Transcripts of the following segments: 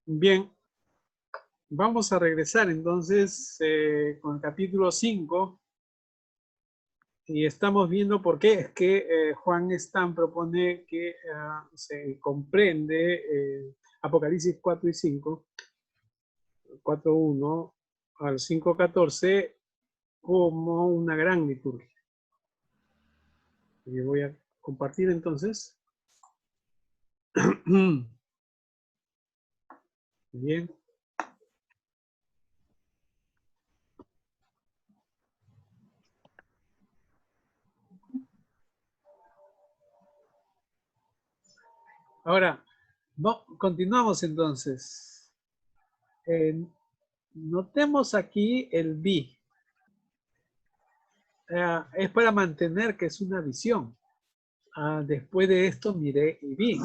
Bien, vamos a regresar entonces con el capítulo 5 y estamos viendo por qué es que Juan Stam propone que se comprende Apocalipsis 4 y 5, 4.1 al 5.14 como una gran liturgia. Y voy a compartir entonces. Bien. Ahora, continuamos entonces. Notemos aquí el vi. Es para mantener que es una visión. Después de esto miré y vi.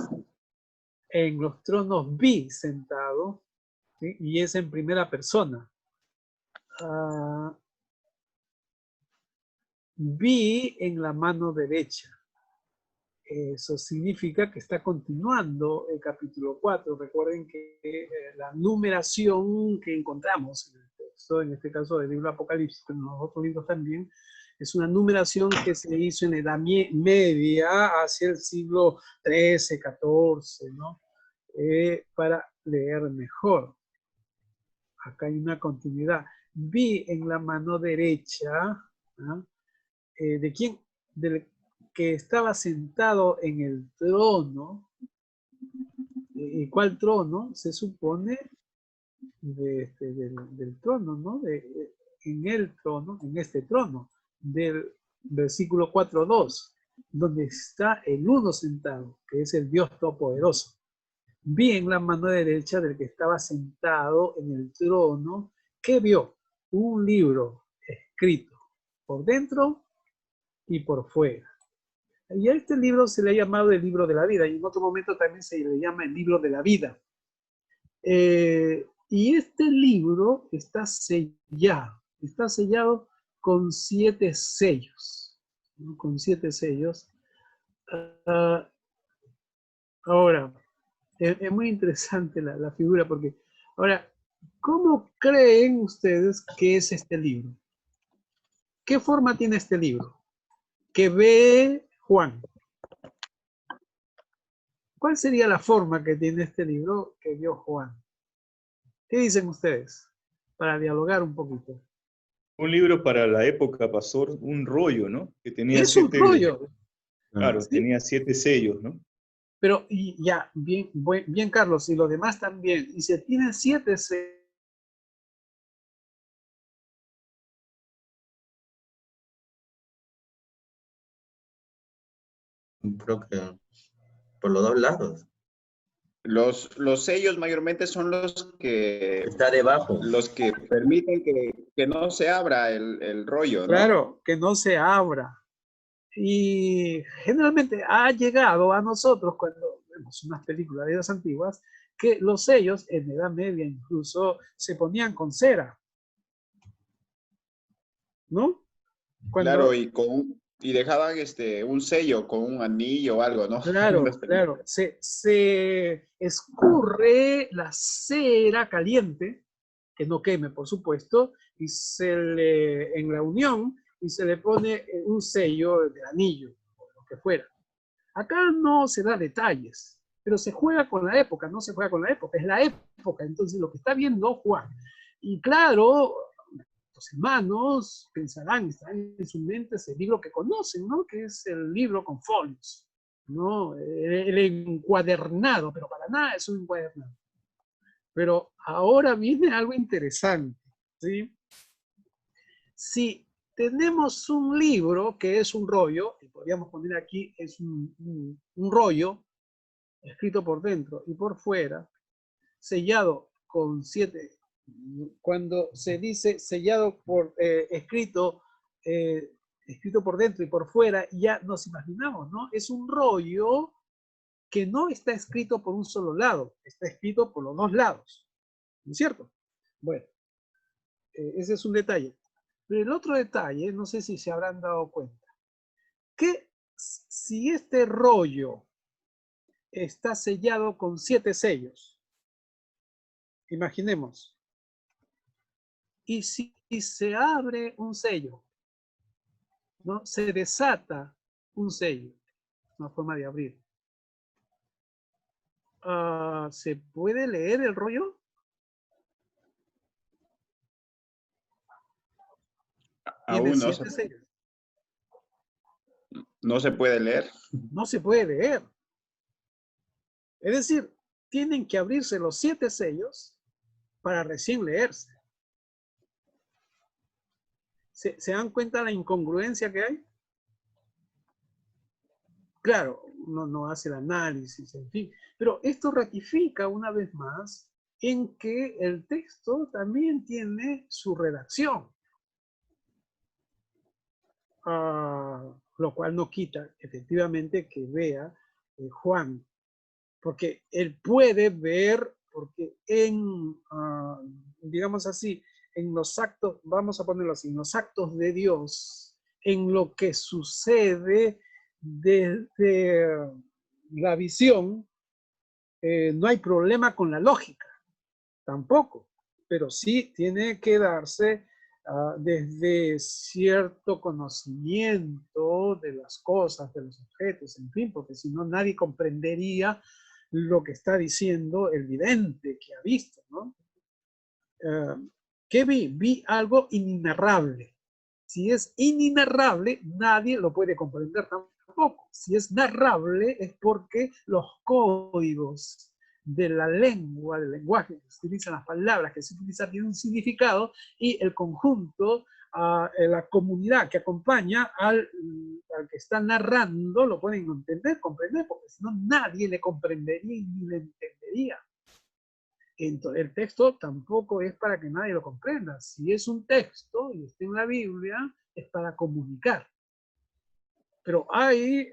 En los tronos vi sentado, ¿sí? Y es en primera persona. Vi en la mano derecha. Eso significa que está continuando el capítulo 4. Recuerden que la numeración que encontramos en el texto, en este caso del libro Apocalipsis, pero en los otros libros también, es una numeración que se hizo en Edad Media hacia el siglo XIII, XIV, ¿no? Para leer mejor. Acá hay una continuidad. Vi en la mano derecha, ¿no? ¿De quién? Del que estaba sentado en el trono. ¿Y cuál trono? Se supone del trono, ¿no? En el trono, en este trono, del versículo 4.2, donde está el uno sentado, que es el Dios Todopoderoso. Vi en la mano derecha del que estaba sentado en el trono, que vio un libro escrito por dentro y por fuera. Y a este libro se le ha llamado el libro de la vida, y en otro momento también se le llama el libro de la vida. Y este libro está sellado con 7 sellos, ¿no? Con 7 sellos. Ahora, es muy interesante la figura, porque, ahora, ¿cómo creen ustedes que es este libro? ¿Qué forma tiene este libro? Que ve Juan. ¿Cuál sería la forma que tiene este libro que vio Juan? ¿Qué dicen ustedes? Para dialogar un poquito. Un libro para la época, pastor, un rollo, ¿no? Que tenía Es un 7, rollo, claro, ¿sí? tenía 7 sellos, ¿no? Pero y ya, bien, bien, Carlos, y los demás también. Y se tienen 7 sellos. Creo que por los dos lados. Los sellos mayormente son Está debajo. los que permiten que no se abra el rollo, ¿no? Claro, que no se abra. Y generalmente ha llegado a nosotros cuando vemos unas películas de las antiguas que los sellos en Edad Media incluso se ponían con cera, ¿no? Claro, Cuando, y dejaban un sello con un anillo o algo, ¿no? En las claro, películas. se escurre la cera caliente, que no queme, por supuesto, y en la unión, y se le pone un sello de anillo, o lo que fuera. Acá no se da detalles, pero se juega con la época, no se juega con la época, es la época, entonces lo que está viendo Juan. Y claro, los hermanos pensarán, estarán en su mente ese libro que conocen, ¿no? Que es el libro con folios, ¿no? El encuadernado, pero para nada es un encuadernado. Pero ahora viene algo interesante, ¿sí? Si tenemos un libro que es un rollo, y podríamos poner aquí, es un rollo, escrito por dentro y por fuera, sellado con 7. Cuando se dice sellado por escrito por dentro y por fuera, ya nos imaginamos, ¿no? Es un rollo que no está escrito por un solo lado, está escrito por los dos lados, ¿no es cierto? Bueno, ese es un detalle. Pero el otro detalle, no sé si se habrán dado cuenta, que si este rollo está sellado con 7 sellos, Imaginemos. Y si se abre un sello, ¿no? Se desata un sello, una forma de abrir. ¿Se puede leer el rollo? Tiene Aún 7 sellos. no se puede leer. No se puede leer. Es decir, tienen que abrirse los 7 sellos para recién leerse. ¿Se dan cuenta la incongruencia que hay? Claro, uno no hace el análisis, en fin, pero esto ratifica una vez más en que el texto también tiene su redacción, lo cual no quita efectivamente que vea Juan, porque él puede ver, porque digamos así, en los actos, vamos a ponerlo así, en los actos de Dios, en lo que sucede desde la visión, no hay problema con la lógica, tampoco, pero sí tiene que darse desde cierto conocimiento de las cosas, de los objetos, en fin, porque si no nadie comprendería lo que está diciendo el vidente que ha visto, ¿no? ¿Qué vi? Vi algo inenarrable. Si es inenarrable, nadie lo puede comprender tampoco. Si es narrable, es porque los códigos de la lengua, del lenguaje que se utilizan, las palabras que se utilizan, tienen un significado y el conjunto, la comunidad que acompaña al que está narrando, lo pueden entender, comprender, porque si no nadie le comprendería ni le entendería. Entonces, el texto tampoco es para que nadie lo comprenda. Si es un texto y está en la Biblia, es para comunicar. Pero hay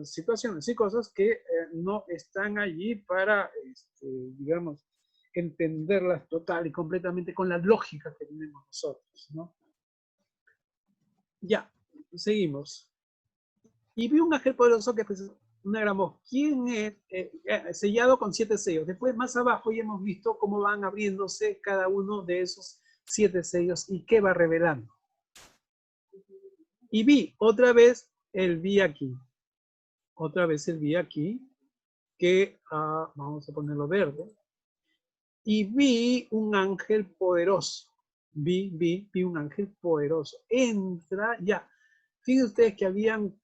situaciones y cosas que no están allí para, digamos, entenderlas total y completamente con la lógica que tenemos nosotros, ¿no? Ya, seguimos. Y vi un ángel poderoso que una gran voz. ¿Quién es? Sellado con 7 sellos. Después, más abajo, ya hemos visto cómo van abriéndose cada uno de esos 7 sellos y qué va revelando. Y vi, otra vez, el vi aquí. Otra vez el vi aquí, que vamos a ponerlo verde. Y vi un ángel poderoso. Vi un ángel poderoso. Entra, ya. Fíjense ustedes que habían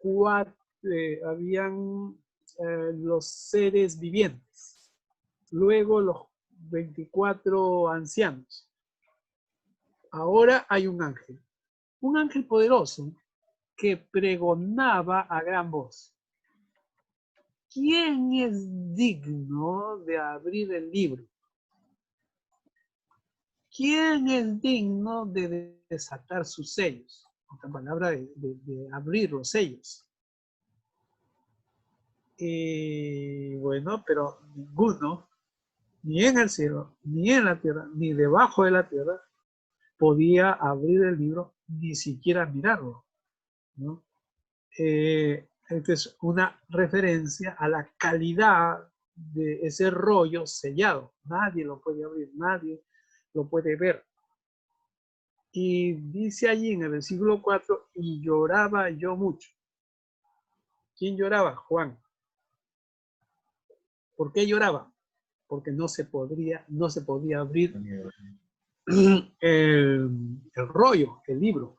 los seres vivientes, luego los 24 ancianos. Ahora hay un ángel poderoso que pregonaba a gran voz. ¿Quién es digno de abrir el libro? ¿Quién es digno de desatar sus sellos? Otra palabra de abrir los sellos. Y bueno, pero ninguno, ni en el cielo, ni en la tierra, ni debajo de la tierra, podía abrir el libro, ni siquiera mirarlo, ¿no? Esta es una referencia a la calidad de ese rollo sellado. Nadie lo puede abrir, nadie lo puede ver. Y dice allí en el versículo 4, y lloraba yo mucho. ¿Quién lloraba? Juan. ¿Por qué lloraba? Porque no se podía abrir el rollo, el libro.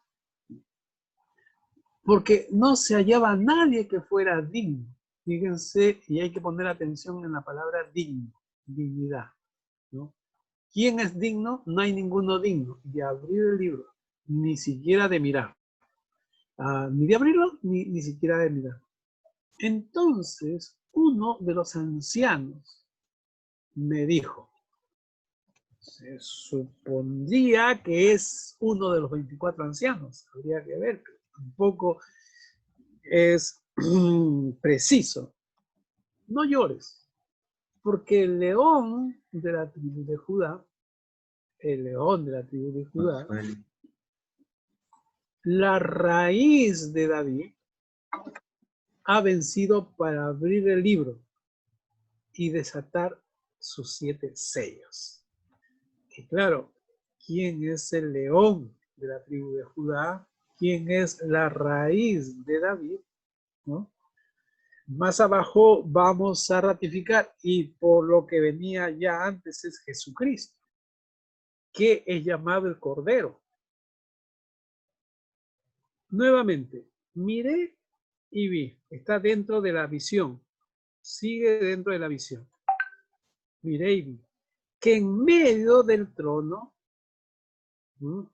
Porque no se hallaba nadie que fuera digno. Fíjense, y hay que poner atención en la palabra digno, dignidad, ¿no? ¿Quién es digno? No hay ninguno digno de abrir el libro, ni siquiera de mirar. Ni de abrirlo, ni siquiera de mirar. Entonces, uno de los ancianos me dijo, se supondría que es uno de los 24 ancianos, habría que ver, pero tampoco es preciso. No llores, porque el león de la tribu de Judá, la raíz de David, ha vencido para abrir el libro y desatar sus 7 sellos. Y claro, ¿quién es el león de la tribu de Judá? ¿Quién es la raíz de David? ¿No? Más abajo vamos a ratificar, y por lo que venía ya antes es Jesucristo, que es llamado el Cordero. Nuevamente, miré y vi, está dentro de la visión, sigue dentro de la visión. Miré y vi que en medio del trono, ¿no?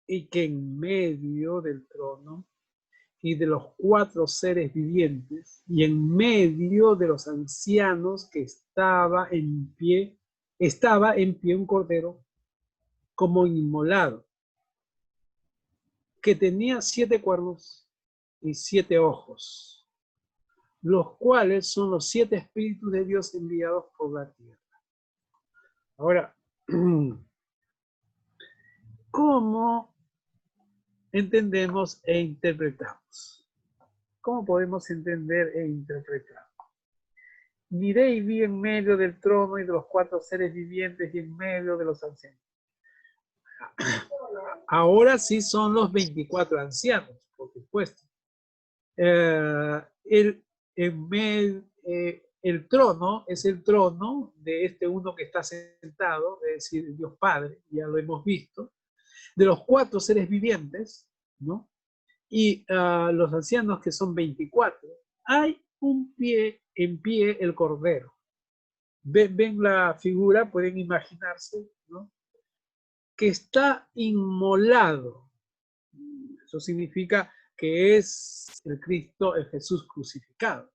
Y que en medio del trono y de los 4 seres vivientes y en medio de los ancianos que estaba en pie un cordero como inmolado, que tenía 7 cuernos y 7 ojos, los cuales son los 7 espíritus de Dios enviados por la tierra. Ahora, ¿cómo entendemos e interpretamos? ¿Cómo podemos entender e interpretar? Miré y vi en medio del trono y de los 4 seres vivientes y en medio de los ancianos. Ahora sí son los 24 ancianos, por supuesto. El trono es el trono de este uno que está sentado, es decir, Dios Padre, ya lo hemos visto, de los 4 seres vivientes, ¿no? Y los ancianos, que son 24, hay en pie el cordero. Ven la figura, pueden imaginarse, ¿no? Que está inmolado. Eso significa que es el Cristo, el Jesús crucificado,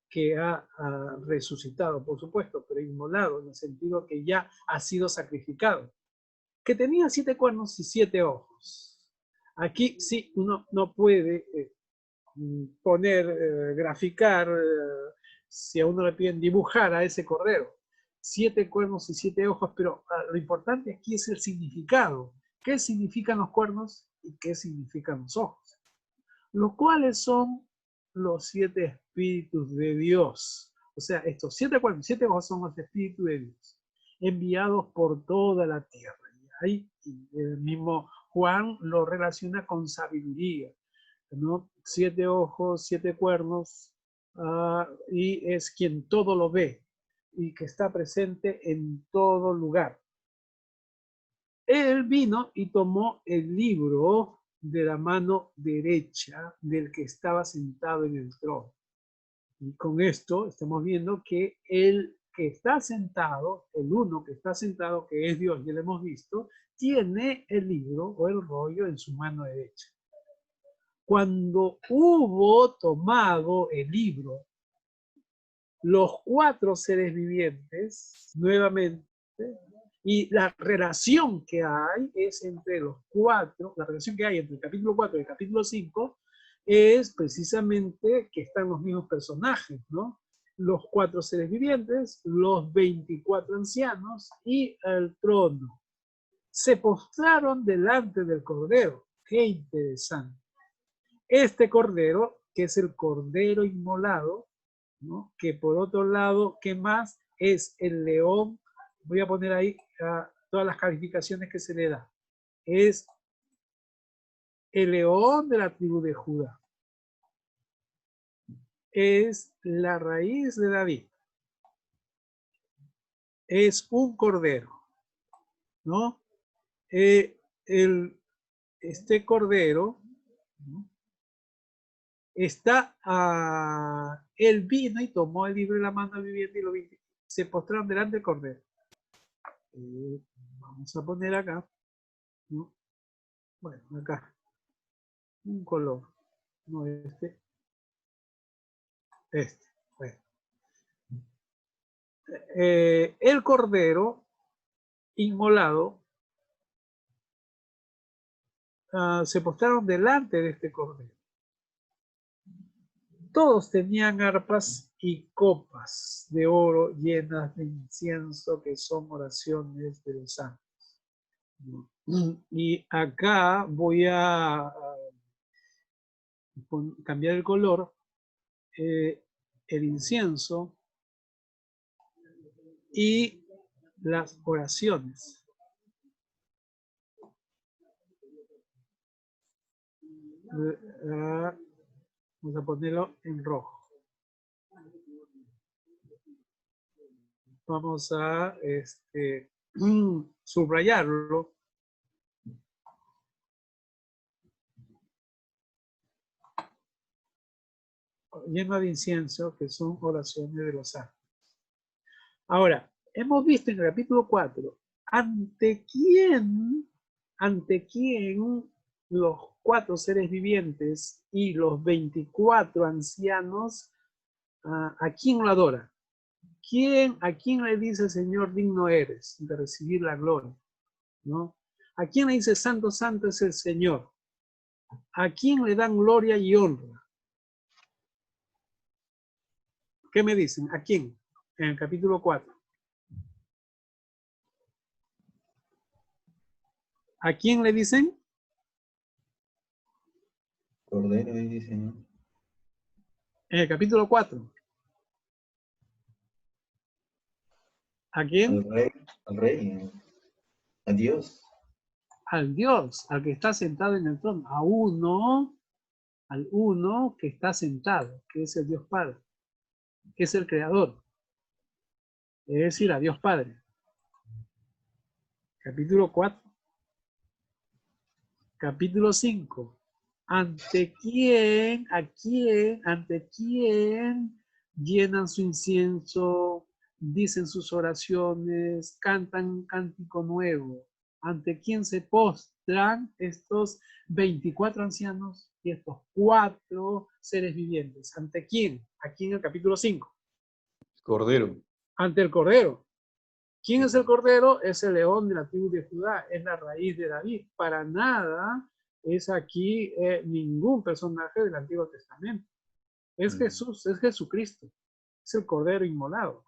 que ha resucitado, por supuesto, pero inmolado en el sentido que ya ha sido sacrificado, que tenía 7 cuernos y 7 ojos. Aquí sí uno no puede poner, graficar, si a uno le piden dibujar a ese cordero. 7 cuernos y 7 ojos, pero lo importante aquí es el significado. ¿Qué significan los cuernos y qué significan los ojos? Los cuales son los 7 espíritus de Dios. O sea, estos 7 cuernos y 7 ojos son los espíritus de Dios, enviados por toda la tierra. Y ahí el mismo Juan lo relaciona con sabiduría, ¿no? 7 ojos, 7 cuernos, y es quien todo lo ve y que está presente en todo lugar. Él vino y tomó el libro de la mano derecha del que estaba sentado en el trono. Y con esto estamos viendo que el que está sentado, el uno que está sentado, que es Dios, ya lo hemos visto, tiene el libro o el rollo en su mano derecha. Cuando hubo tomado el libro, los 4 seres vivientes, nuevamente, y la relación que hay es entre los 4, la relación que hay entre el capítulo 4 y el capítulo 5, es precisamente que están los mismos personajes, ¿no? Los 4 seres vivientes, los 24 ancianos y el trono. Se postraron delante del Cordero. ¡Qué interesante! Este Cordero, que es el Cordero inmolado, ¿no? Que por otro lado, ¿qué más? Es el león. Voy a poner ahí todas las calificaciones que se le da. Es el león de la tribu de Judá. Es la raíz de David. Es un cordero, ¿no? Este cordero, ¿no? Él vino y tomó el libro de la mano viviente y lo vi. Se postraron delante del cordero. Vamos a poner acá, ¿no? Bueno, acá. Un color. No este. Bueno. El cordero inmolado, se postraron delante de este cordero. Todos tenían arpas y copas de oro llenas de incienso, que son oraciones de los santos. Y acá voy a cambiar el color. El incienso y las oraciones. Vamos a ponerlo en rojo. Vamos a subrayarlo. Lleno de incienso, que son oraciones de los santos. Ahora, hemos visto en el capítulo 4, ante quién los 4 seres vivientes y los 24 ancianos, ¿a quién lo adora? ¿A quién le dice, Señor, digno eres de recibir la gloria? ¿No? ¿A quién le dice, santo, santo es el Señor? ¿A quién le dan gloria y honra? ¿Qué me dicen? ¿A quién? En el capítulo 4. ¿A quién le dicen? Cordero, ahí dice, ¿no? En el capítulo 4. ¿A quién? Al rey, a Dios. Al Dios, al que está sentado en el trono. Al uno que está sentado, que es el Dios Padre, que es el Creador. Es decir, a Dios Padre. Capítulo 4. Capítulo 5. ¿Ante quién llenan su incienso, dicen sus oraciones, cantan un cántico nuevo? ¿Ante quién se postran estos 24 ancianos y estos 4 seres vivientes? ¿Ante quién? Aquí en el capítulo 5. Cordero. Ante el Cordero. ¿Quién es el Cordero? Es el león de la tribu de Judá, es la raíz de David. Para nada es aquí ningún personaje del Antiguo Testamento. Es Jesús, es Jesucristo. Es el Cordero inmolado.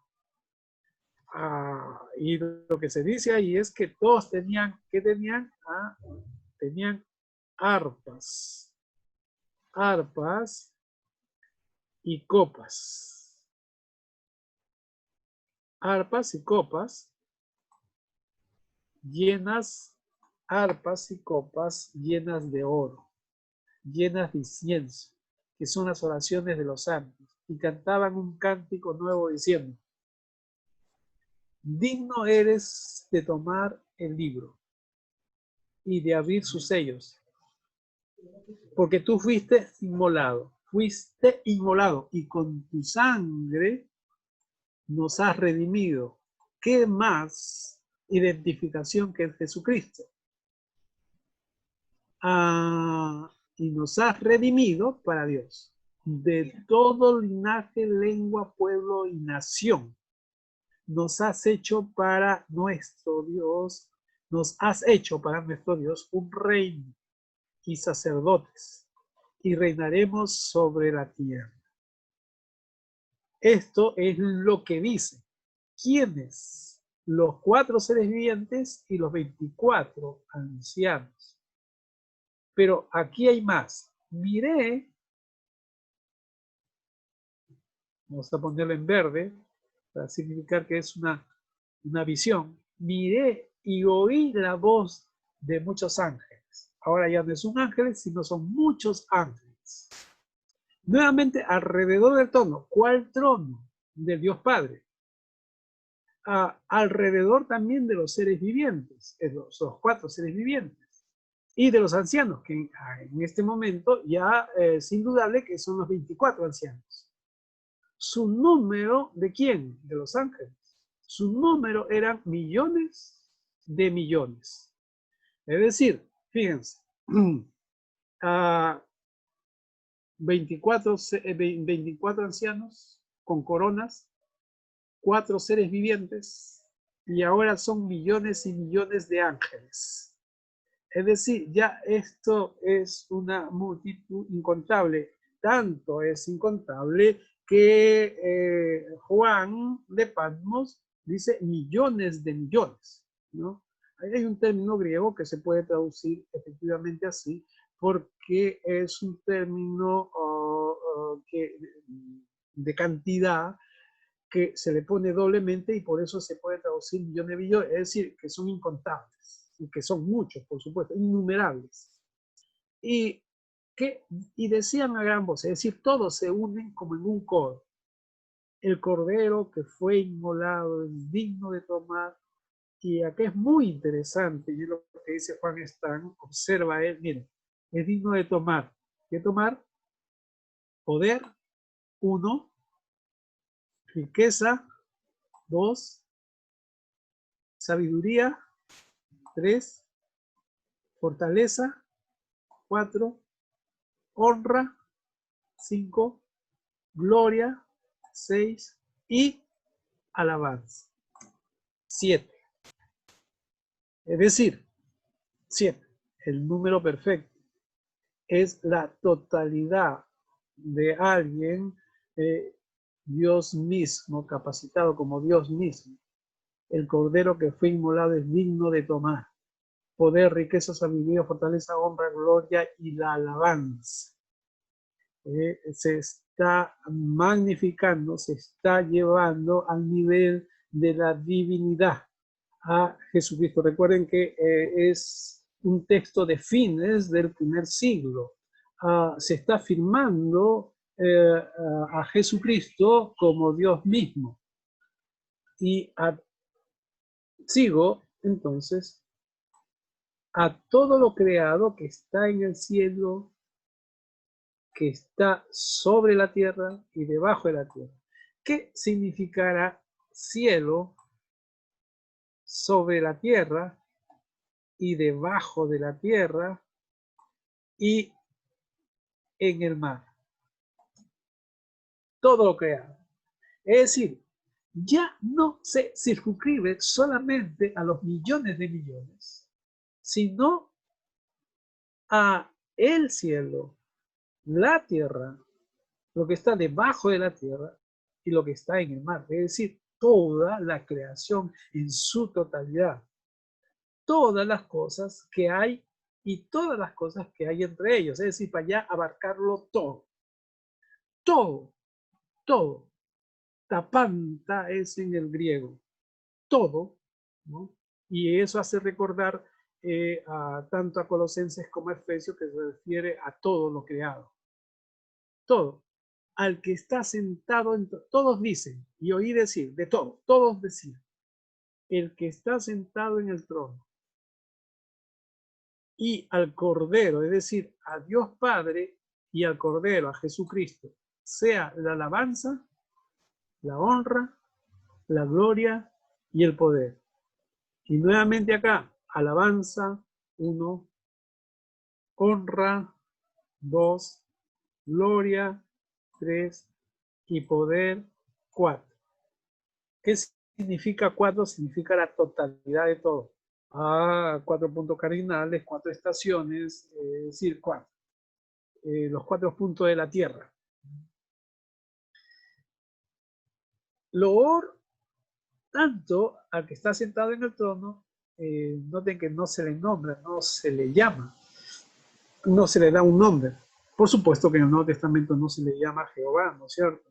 Y lo que se dice ahí es que todos tenían, ¿qué tenían? Tenían arpas y copas. Arpas y copas llenas, arpas y copas llenas de oro, llenas de incienso, que son las oraciones de los santos, y cantaban un cántico nuevo diciendo: digno eres de tomar el libro y de abrir sus sellos, porque tú fuiste inmolado y con tu sangre nos has redimido. ¿Qué más identificación que es Jesucristo? Y nos has redimido para Dios, de todo linaje, lengua, pueblo y nación. Nos has hecho para nuestro Dios, un reino y sacerdotes, y reinaremos sobre la tierra. Esto es lo que dice. ¿Quiénes? Los 4 seres vivientes y los 24 ancianos. Pero aquí hay más. Miré, vamos a ponerlo en verde, para significar que es una visión. Miré y oí la voz de muchos ángeles. Ahora ya no es un ángel, sino son muchos ángeles. Nuevamente alrededor del trono. ¿Cuál trono? Del Dios Padre. Alrededor también de los seres vivientes, los 4 seres vivientes, y de los ancianos, que en este momento ya es indudable que son los 24 ancianos. Su número, ¿de quién? De los ángeles. Su número eran millones de millones. Es decir, fíjense, 24 ancianos con coronas, 4 seres vivientes, y ahora son millones y millones de ángeles. Es decir, ya esto es una multitud incontable. Tanto es incontable que Juan de Patmos dice millones de millones, ¿no? Hay un término griego que se puede traducir efectivamente así, porque es un término de cantidad que se le pone doblemente y por eso se puede traducir millones de billones, es decir, que son incontables y que son muchos, por supuesto, innumerables. Y y decían a gran voz, es decir, todos se unen como en un coro. El cordero que fue inmolado es digno de tomar. Y acá es muy interesante, y lo que dice Juan Stan, observa él, miren, es digno de tomar. ¿Qué tomar? Poder, 1, riqueza, 2, sabiduría, 3, fortaleza, 4, honra, 5, gloria, 6 y alabanza, 7. Es decir, 7, el número perfecto, es la totalidad de alguien, Dios mismo, capacitado como Dios mismo. El cordero que fue inmolado es digno de tomar. Poder, riqueza, sabiduría, fortaleza, honra, gloria y la alabanza. Se está magnificando, se está llevando al nivel de la divinidad a Jesucristo. Recuerden que es un texto de fines del primer siglo. Se está afirmando a Jesucristo como Dios mismo. Y sigo entonces a todo lo creado que está en el cielo, que está sobre la tierra y debajo de la tierra. ¿Qué significará cielo, sobre la tierra y debajo de la tierra y en el mar? Todo lo creado. Es decir, ya no se circunscribe solamente a los millones de millones, sino a el cielo, la tierra, lo que está debajo de la tierra y lo que está en el mar. Es decir, toda la creación en su totalidad. Todas las cosas que hay y todas las cosas que hay entre ellos. Es decir, para allá abarcarlo todo. Todo, todo. Tapanta es en el griego. Todo, ¿no? Y eso hace recordar tanto a Colosenses como a Efesios, que se refiere a todo lo creado. Todo. Al que está sentado, todos dicen, y oí decir, de todo, todos decían, el que está sentado en el trono y al Cordero, es decir, a Dios Padre y al Cordero, a Jesucristo, sea la alabanza, la honra, la gloria y el poder. Y nuevamente acá, alabanza, 1, honra, 2, gloria, 3 y poder, 4. ¿Qué significa 4? Significa la totalidad de todo. 4 puntos cardinales, 4 estaciones, es decir, 4. Los 4 puntos de la Tierra. Loor tanto al que está sentado en el trono, noten que no se le nombra, no se le llama, no se le da un nombre. Por supuesto que en el Nuevo Testamento no se le llama Jehová, ¿no es cierto?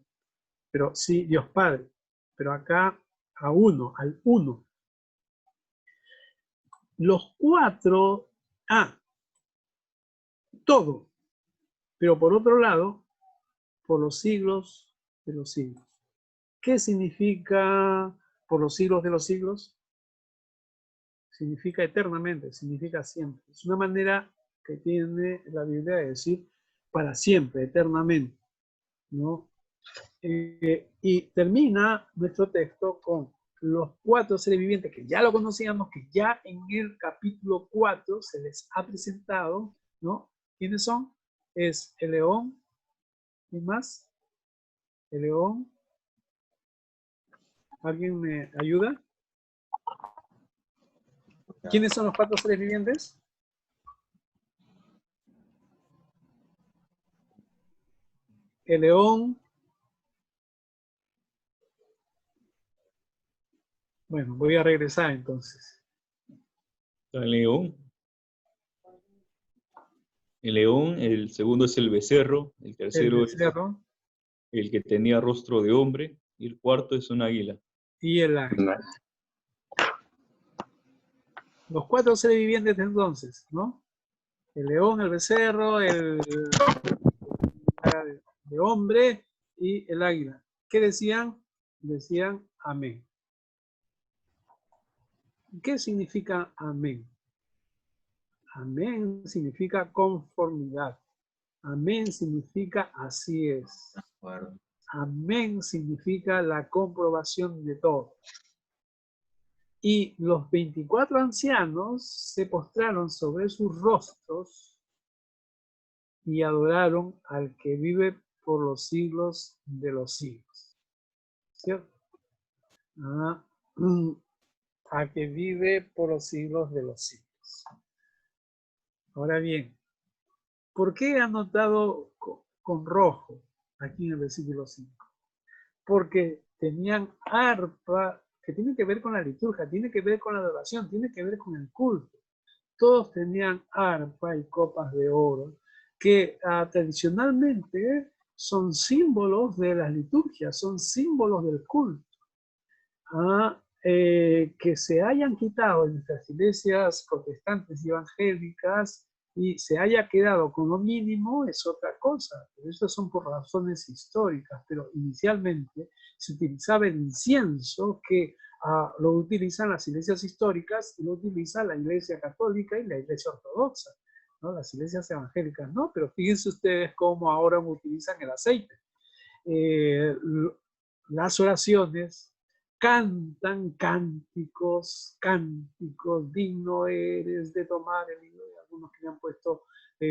Pero sí Dios Padre. Pero acá a uno, al uno. Los 4, todo. Pero por otro lado, por los siglos de los siglos. ¿Qué significa por los siglos de los siglos? Significa eternamente, significa siempre. Es una manera que tiene la Biblia de decir para siempre, eternamente, ¿no? Y termina nuestro texto con los 4 seres vivientes que ya lo conocíamos, que ya en el capítulo 4 se les ha presentado, ¿no? ¿Quiénes son? Es el león, ¿y más? El león. ¿Alguien me ayuda? ¿Quiénes son los 4 seres vivientes? El león. Bueno, voy a regresar entonces. El león. El león, el segundo es el becerro, el tercero es el que tenía rostro de hombre, y el cuarto es un águila. Y el águila. Los 4 seres vivientes entonces, ¿no? El león, el becerro, el de hombre y el águila. ¿Qué decían? Decían amén. ¿Qué significa amén? Amén significa conformidad. Amén significa así es. Amén significa la comprobación de todo. Y los 24 ancianos se postraron sobre sus rostros y adoraron al que vive por los siglos de los siglos. ¿Cierto? Al que vive por los siglos de los siglos. Ahora bien, ¿por qué he anotado con rojo aquí en el versículo 5? Porque tenían arpa, que tiene que ver con la liturgia, tiene que ver con la adoración, tiene que ver con el culto. Todos tenían arpa y copas de oro, que tradicionalmente son símbolos de las liturgias, son símbolos del culto. Que se hayan quitado en nuestras iglesias protestantes y evangélicas y se haya quedado con lo mínimo es otra cosa. Pero eso son por razones históricas, pero inicialmente se utilizaba el incienso que lo utilizan las iglesias históricas y lo utiliza la iglesia católica y la iglesia ortodoxa, ¿no? Las iglesias evangélicas no, pero fíjense ustedes cómo ahora utilizan el aceite. Las oraciones cantan cánticos, digno eres de tomar el himno, de algunos que le han puesto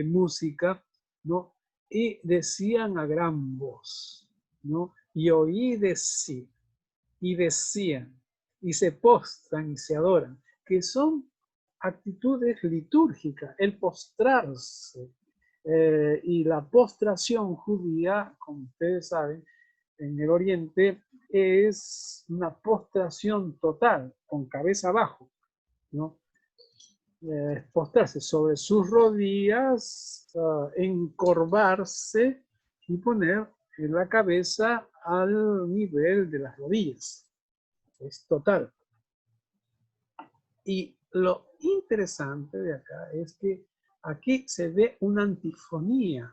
música, ¿no? Y decían a gran voz, ¿no? Y oí decir, y decían, y se postran y se adoran, que son actitudes litúrgicas, el postrarse. Y la postración judía, como ustedes saben, en el Oriente, es una postración total, con cabeza abajo, ¿no? Postrarse sobre sus rodillas, encorvarse y poner la cabeza al nivel de las rodillas. Es total. Y lo interesante de acá es que aquí se ve una antifonía,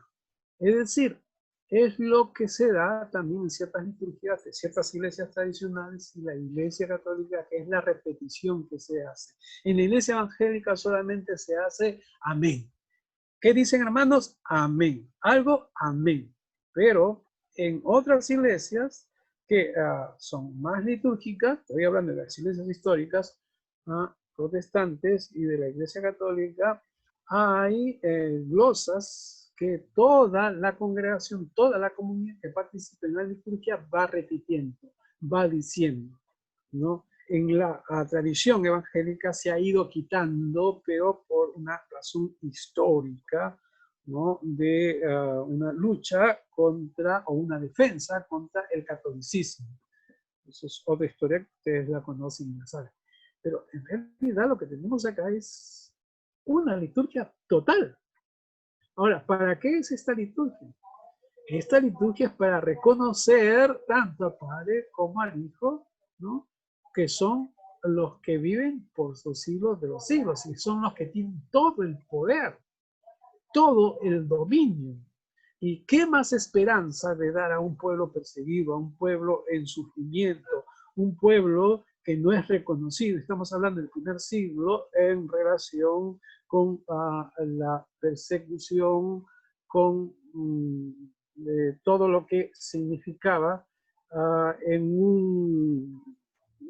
es decir, es lo que se da también en ciertas liturgias de ciertas iglesias tradicionales y la iglesia católica, que es la repetición que se hace. En la iglesia evangélica solamente se hace amén. ¿Qué dicen, hermanos? Amén. Algo, amén. Pero en otras iglesias que son más litúrgicas, estoy hablando de las iglesias históricas, protestantes y de la iglesia católica, hay glosas que toda la congregación, toda la comunidad que participa en la liturgia va repitiendo, va diciendo, ¿no? En la tradición evangélica se ha ido quitando, pero por una razón histórica, ¿no? De una lucha contra, o una defensa contra el catolicismo. Eso es otra historia que ustedes la conocen y la saben. Pero en realidad lo que tenemos acá es una liturgia total. Ahora, ¿para qué es esta liturgia? Esta liturgia es para reconocer tanto al Padre como al Hijo, ¿no? Que son los que viven por los siglos de los siglos y son los que tienen todo el poder, todo el dominio. ¿Y qué más esperanza de dar a un pueblo perseguido, a un pueblo en sufrimiento, un pueblo que no es reconocido? Estamos hablando del primer siglo en relación con la persecución, con todo lo que significaba en un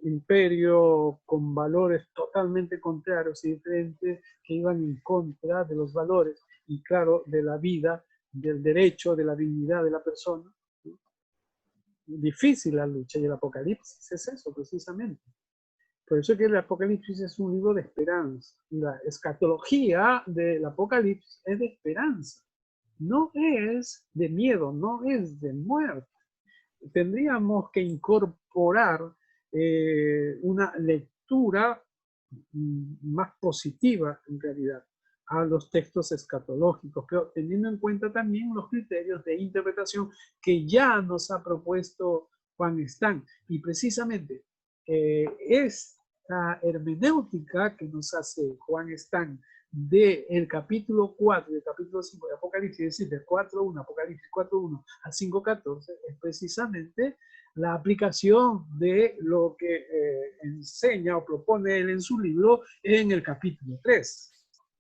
imperio con valores totalmente contrarios y diferentes que iban en contra de los valores y, claro, de la vida, del derecho, de la dignidad de la persona. Difícil la lucha, y el Apocalipsis es eso precisamente. Por eso que el Apocalipsis es un libro de esperanza. Y la escatología del Apocalipsis es de esperanza. No es de miedo, no es de muerte. Tendríamos que incorporar una lectura más positiva, en realidad, a los textos escatológicos, pero teniendo en cuenta también los criterios de interpretación que ya nos ha propuesto Juan Stan. Y precisamente esta hermenéutica que nos hace Juan Stan del capítulo 4 y el capítulo 5 de Apocalipsis, es decir, del 4.1, Apocalipsis 4.1 al 5.14, es precisamente la aplicación de lo que enseña o propone él en su libro en el capítulo 3.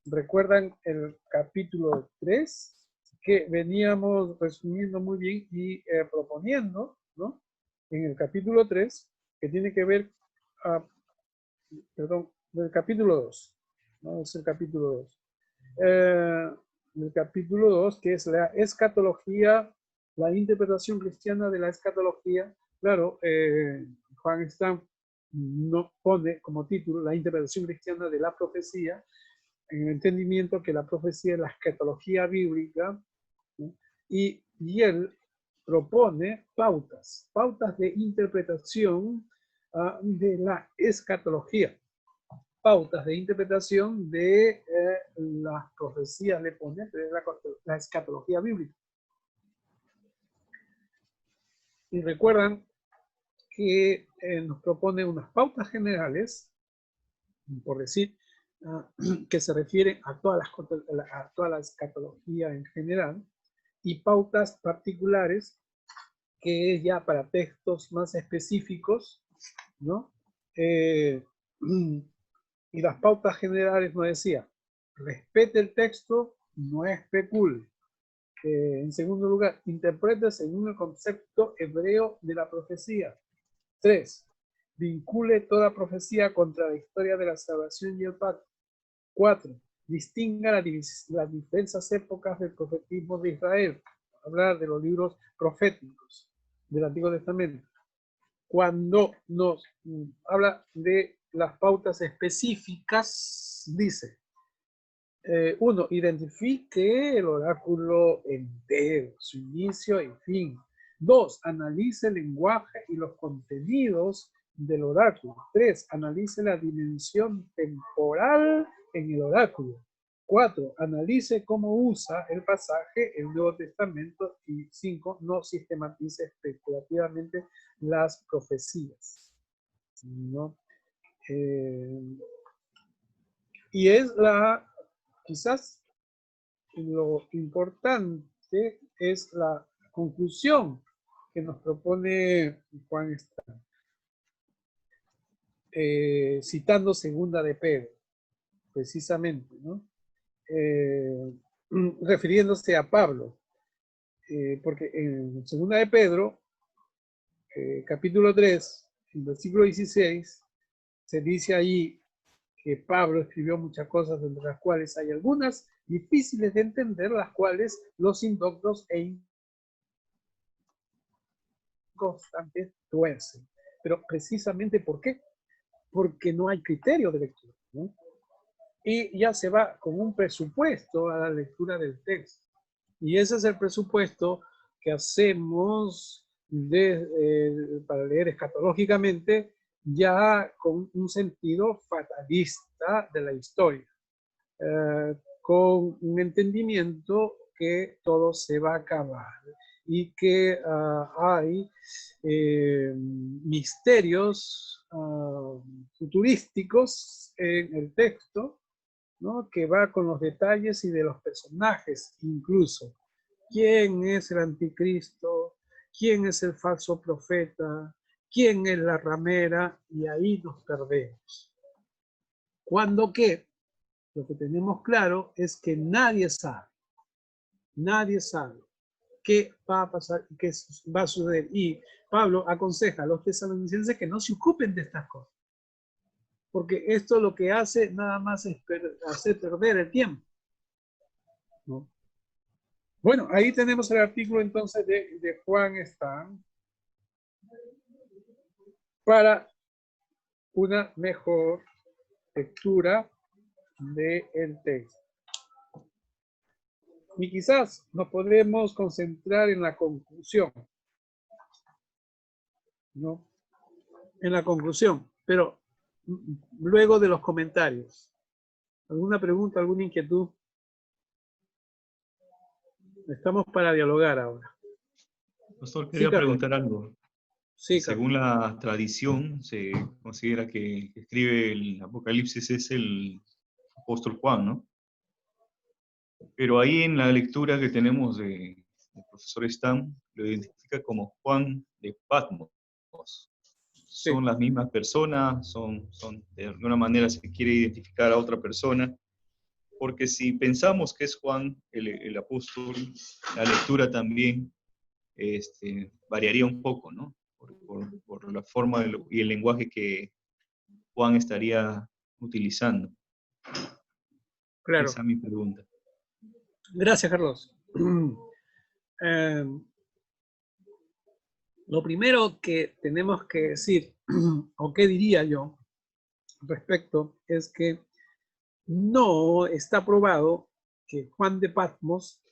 ¿Recuerdan el capítulo 3? Que veníamos resumiendo muy bien y proponiendo, ¿no? En el capítulo 3, que tiene que ver, perdón, del capítulo 2, ¿no? Es el capítulo 2. El capítulo 2, que es la escatología, la interpretación cristiana de la escatología. Claro, Juan Stam no pone como título la interpretación cristiana de la profecía, en el entendimiento que la profecía es la escatología bíblica, ¿no? Y él propone pautas de interpretación de la escatología, pautas de interpretación de las profecías, le pone de la escatología bíblica. Y recuerdan que nos propone unas pautas generales, por decir, que se refieren a toda la escatología en general, y pautas particulares que es ya para textos más específicos, ¿no? Y las pautas generales nos decía, respete el texto, no especule. En segundo lugar, interprete según el concepto hebreo de la profecía. 3. Vincule toda profecía contra la historia de la salvación y el pacto. 4. Distinga las diversas épocas del profetismo de Israel. Hablar de los libros proféticos del Antiguo Testamento. Cuando nos habla de las pautas específicas, dice, 1. Identifique el oráculo entero, su inicio y fin. 2. Analice el lenguaje y los contenidos del oráculo. 3. Analice la dimensión temporal en el oráculo. 4. Analice cómo usa el pasaje el Nuevo Testamento. Y 5. No sistematice especulativamente las profecías, ¿no? Y es quizás lo importante es la conclusión que nos propone Juan Stam, citando segunda de Pedro, precisamente, ¿no? Refiriéndose a Pablo, porque en segunda de Pedro, capítulo 3, en versículo 16, se dice allí que Pablo escribió muchas cosas, entre las cuales hay algunas difíciles de entender, las cuales los indoctos e inconstantes tuercen. Pero precisamente ¿por qué? Porque no hay criterio de lectura, ¿no? Y ya se va con un presupuesto a la lectura del texto. Y ese es el presupuesto que hacemos para leer escatológicamente, ya con un sentido fatalista de la historia, con un entendimiento que todo se va a acabar y que hay misterios futurísticos en el texto, ¿no? Que va con los detalles y de los personajes incluso. ¿Quién es el anticristo? ¿Quién es el falso profeta? ¿Quién es la ramera? Y ahí nos perdemos. Cuando que lo que tenemos claro es que nadie sabe qué va a pasar y qué va a suceder. Y Pablo aconseja a los tesalonicenses que no se ocupen de estas cosas, porque esto lo que hace nada más es hacer perder el tiempo, ¿no? Bueno, ahí tenemos el artículo entonces de Juan Stam para una mejor lectura del texto. Y quizás nos podemos concentrar en la conclusión, ¿no? En la conclusión, pero luego de los comentarios. ¿Alguna pregunta, alguna inquietud? Estamos para dialogar ahora. Pastor, quería preguntar algo. Sí, según la tradición, se considera que el que escribe el Apocalipsis es el apóstol Juan, ¿no? Pero ahí en la lectura que tenemos del profesor Stam, lo identifica como Juan de Patmos. Sí. Son las mismas personas, de alguna manera se quiere identificar a otra persona, porque si pensamos que es Juan el apóstol, la lectura también variaría un poco, ¿no? Por la forma y el lenguaje que Juan estaría utilizando. Claro. Esa es mi pregunta. Gracias, Carlos. Lo primero que tenemos que decir, o qué diría yo respecto, es que no está probado que Juan de Patmos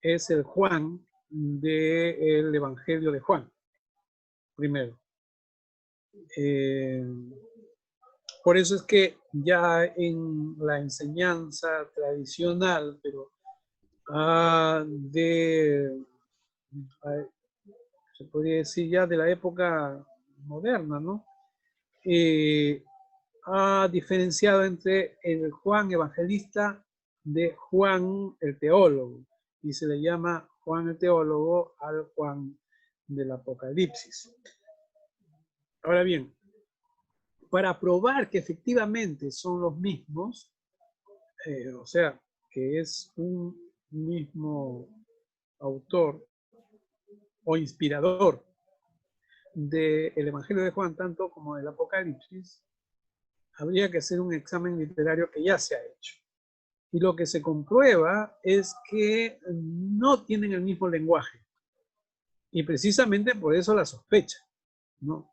es el Juan del Evangelio de Juan, primero. Por eso es que ya en la enseñanza tradicional, pero se podría decir ya de la época moderna, ¿no? Ha diferenciado entre el Juan evangelista de Juan el teólogo, y se le llama Juan el teólogo al Juan del Apocalipsis. Ahora bien, para probar que efectivamente son los mismos, o sea, que es un mismo autor o inspirador del Evangelio de Juan, tanto como del Apocalipsis, habría que hacer un examen literario que ya se ha hecho. Y lo que se comprueba es que no tienen el mismo lenguaje. Y precisamente por eso la sospecha, ¿no?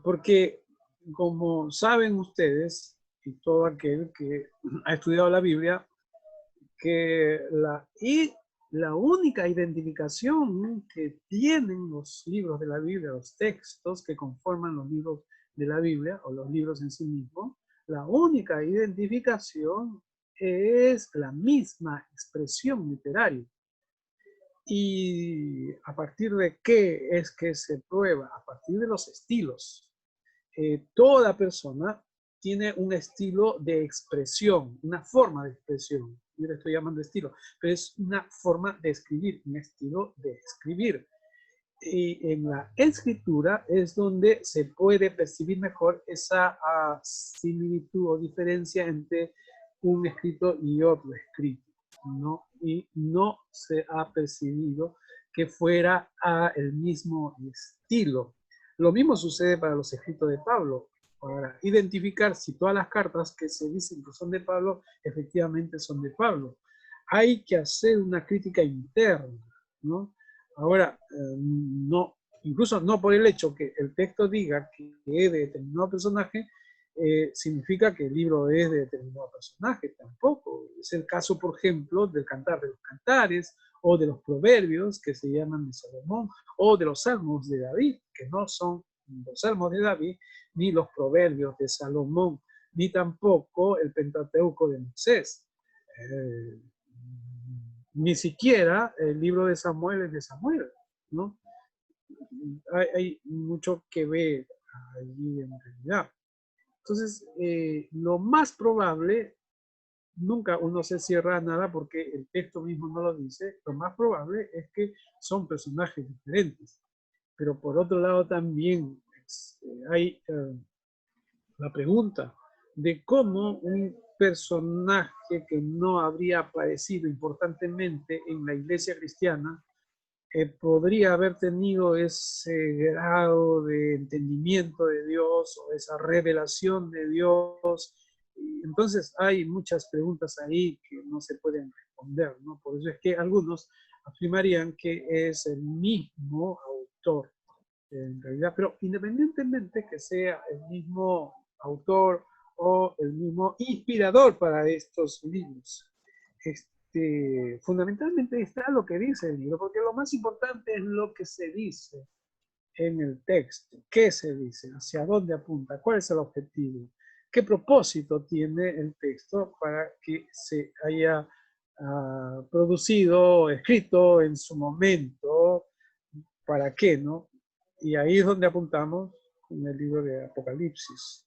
Porque, como saben ustedes, y todo aquel que ha estudiado la Biblia, que la única identificación que tienen los libros de la Biblia, los textos que conforman los libros de la Biblia, o los libros en sí mismos, la única identificación es la misma expresión literaria. ¿Y a partir de qué es que se prueba? A partir de los estilos. Toda persona tiene un estilo de expresión, una forma de expresión. Yo le estoy llamando estilo, pero es una forma de escribir, un estilo de escribir. Y en la escritura es donde se puede percibir mejor esa similitud o diferencia entre un escrito y otro escrito, ¿no? Y no se ha percibido que fuera el mismo estilo. Lo mismo sucede para los escritos de Pablo, para identificar si todas las cartas que se dicen que son de Pablo, efectivamente son de Pablo. Hay que hacer una crítica interna, ¿no? Ahora, no, incluso no por el hecho que el texto diga que es de determinado personaje, significa que el libro es de determinado personaje, tampoco. Es el caso, por ejemplo, del Cantar de los Cantares, o de los Proverbios, que se llaman de Salomón, o de los Salmos de David, que no son los Salmos de David, ni los Proverbios de Salomón, ni tampoco el Pentateuco de Moisés. Ni siquiera el libro de Samuel es de Samuel, ¿no? Hay mucho que ver allí en realidad. Entonces, lo más probable, nunca uno se cierra a nada porque el texto mismo no lo dice, lo más probable es que son personajes diferentes. Pero por otro lado también hay la pregunta de cómo un personaje que no habría aparecido importantemente en la iglesia cristiana podría haber tenido ese grado de entendimiento de Dios o esa revelación de Dios. Y entonces hay muchas preguntas ahí que no se pueden responder, ¿no? Por eso es que algunos afirmarían que es el mismo autor, en realidad, pero independientemente que sea el mismo autor o el mismo inspirador para estos libros, fundamentalmente está lo que dice el libro, porque lo más importante es lo que se dice en el texto. ¿Qué se dice? ¿Hacia dónde apunta? ¿Cuál es el objetivo? ¿Qué propósito tiene el texto para que se haya producido, escrito en su momento? ¿Para qué, no? Y ahí es donde apuntamos con el libro de Apocalipsis,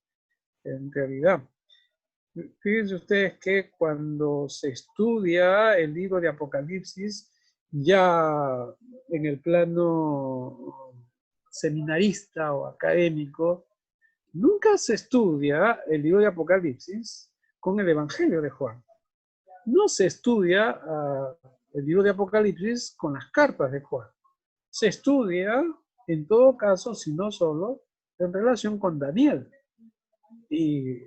en realidad. Fíjense ustedes que cuando se estudia el libro de Apocalipsis, ya en el plano seminarista o académico, nunca se estudia el libro de Apocalipsis con el Evangelio de Juan. No se estudia el libro de Apocalipsis con las cartas de Juan. Se estudia, en todo caso, si no solo, en relación con Daniel. Y,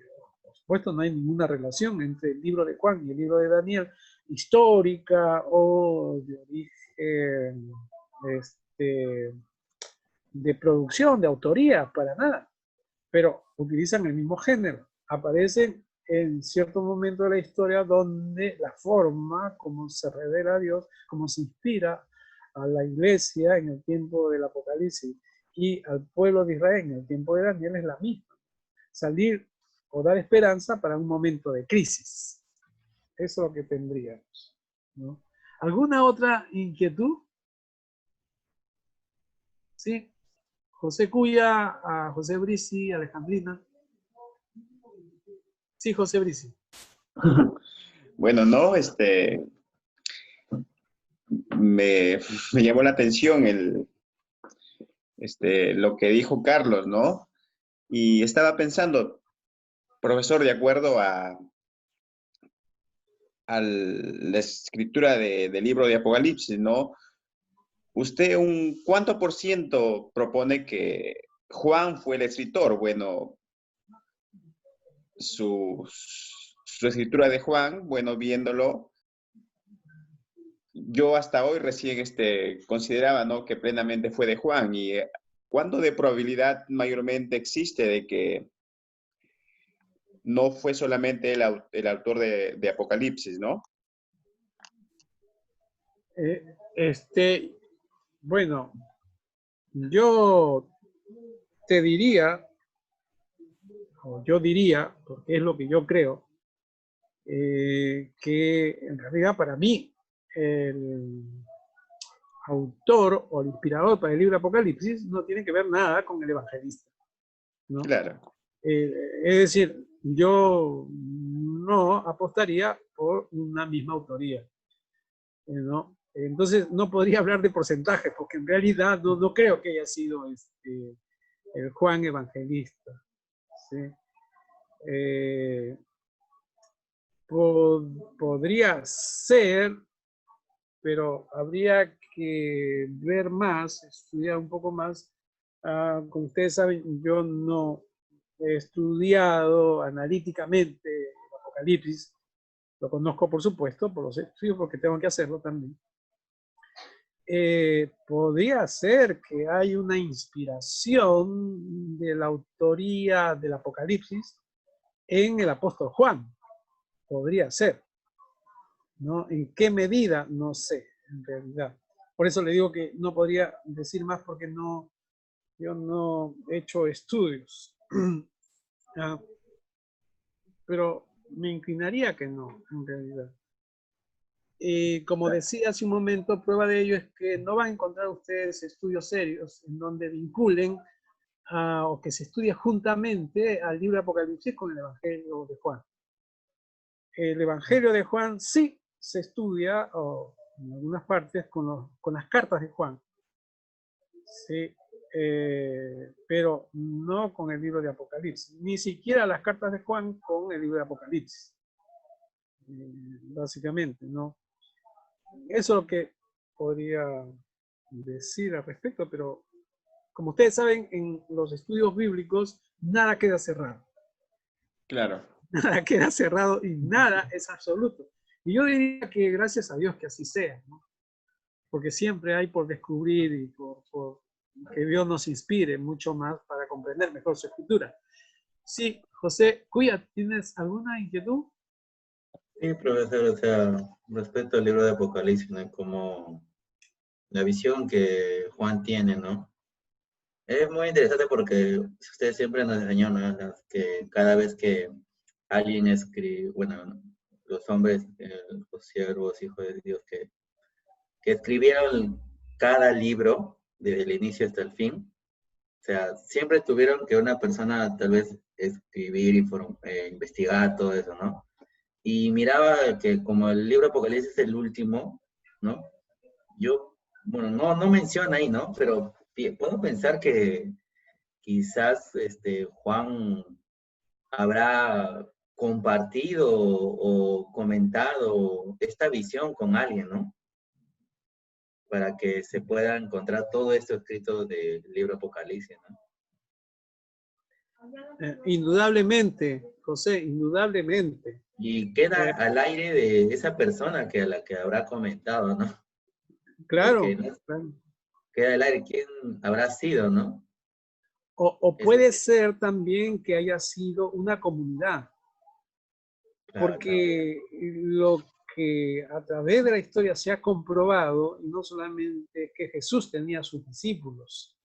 por supuesto, no hay ninguna relación entre el libro de Juan y el libro de Daniel, histórica o de origen de producción, de autoría, para nada. Pero utilizan el mismo género. Aparecen en cierto momento de la historia donde la forma como se revela a Dios, como se inspira a la iglesia en el tiempo del Apocalipsis y al pueblo de Israel en el tiempo de Daniel es la misma. Salir o dar esperanza para un momento de crisis. Eso es lo que tendríamos, ¿no? ¿Alguna otra inquietud? Sí. José Cuya, a José Brisi, Alejandrina. Sí, José Brisi. Bueno, no, me llamó la atención lo que dijo Carlos, ¿no? Y estaba pensando, profesor, de acuerdo a la escritura del libro de Apocalipsis, ¿no? ¿Usted cuánto por ciento propone que Juan fue el escritor? Bueno, su escritura de Juan, bueno, viéndolo, yo hasta hoy recién consideraba, ¿no?, que plenamente fue de Juan. ¿Y cuánto de probabilidad mayormente existe de que no fue solamente el autor de Apocalipsis, ¿no? Bueno, yo te diría, o yo diría, porque es lo que yo creo, que en realidad para mí el autor o el inspirador para el libro Apocalipsis no tiene que ver nada con el evangelista, ¿no? Claro. Es decir, yo no apostaría por una misma autoría, ¿no? Entonces no podría hablar de porcentajes, porque en realidad no creo que haya sido el Juan Evangelista, ¿sí? Podría ser, pero habría que ver más, estudiar un poco más. Como ustedes saben, yo no he estudiado analíticamente el Apocalipsis. Lo conozco, por supuesto, por los estudios, porque tengo que hacerlo también. Podría ser que hay una inspiración de la autoría del Apocalipsis en el apóstol Juan. Podría ser, ¿no? ¿En qué medida? No sé, en realidad. Por eso le digo que no podría decir más porque yo no he hecho estudios. Pero me inclinaría que no, en realidad. Como decía hace un momento, prueba de ello es que no van a encontrar ustedes estudios serios en donde vinculen o que se estudie juntamente al libro de Apocalipsis con el Evangelio de Juan. El Evangelio de Juan sí se estudia, o en algunas partes, con las cartas de Juan. Sí, pero no con el libro de Apocalipsis. Ni siquiera las cartas de Juan con el libro de Apocalipsis. Básicamente, ¿no? Eso es lo que podría decir al respecto, pero como ustedes saben, en los estudios bíblicos nada queda cerrado. Claro. Nada queda cerrado y nada es absoluto. Y yo diría que gracias a Dios que así sea, ¿no? Porque siempre hay por descubrir y por que Dios nos inspire mucho más para comprender mejor su escritura. Sí, José Cuya, ¿tienes alguna inquietud? Sí, profesor, o sea, respecto al libro de Apocalipsis, ¿no? Como la visión que Juan tiene, ¿no? Es muy interesante porque usted siempre nos enseñó, ¿no?, que cada vez que alguien escribe, bueno, los hombres, los siervos, hijos de Dios, que escribieron cada libro desde el inicio hasta el fin, o sea, siempre tuvieron que una persona tal vez escribir, investigar todo eso, ¿no? Y miraba que como el libro Apocalipsis es el último, ¿no? Yo, bueno, no menciona ahí, ¿no? Pero puedo pensar que quizás Juan habrá compartido o comentado esta visión con alguien, ¿no? Para que se pueda encontrar todo esto escrito del libro Apocalipsis, ¿no? Indudablemente, José, indudablemente. Y queda al aire de esa persona a la que habrá comentado, ¿no? Porque Claro, no claro. queda al aire quién habrá sido, ¿no? O Eso puede sí, ser también que haya sido una comunidad, claro, claro. porque lo que a través de la historia se ha comprobado, y no solamente que Jesús tenía sus discípulos,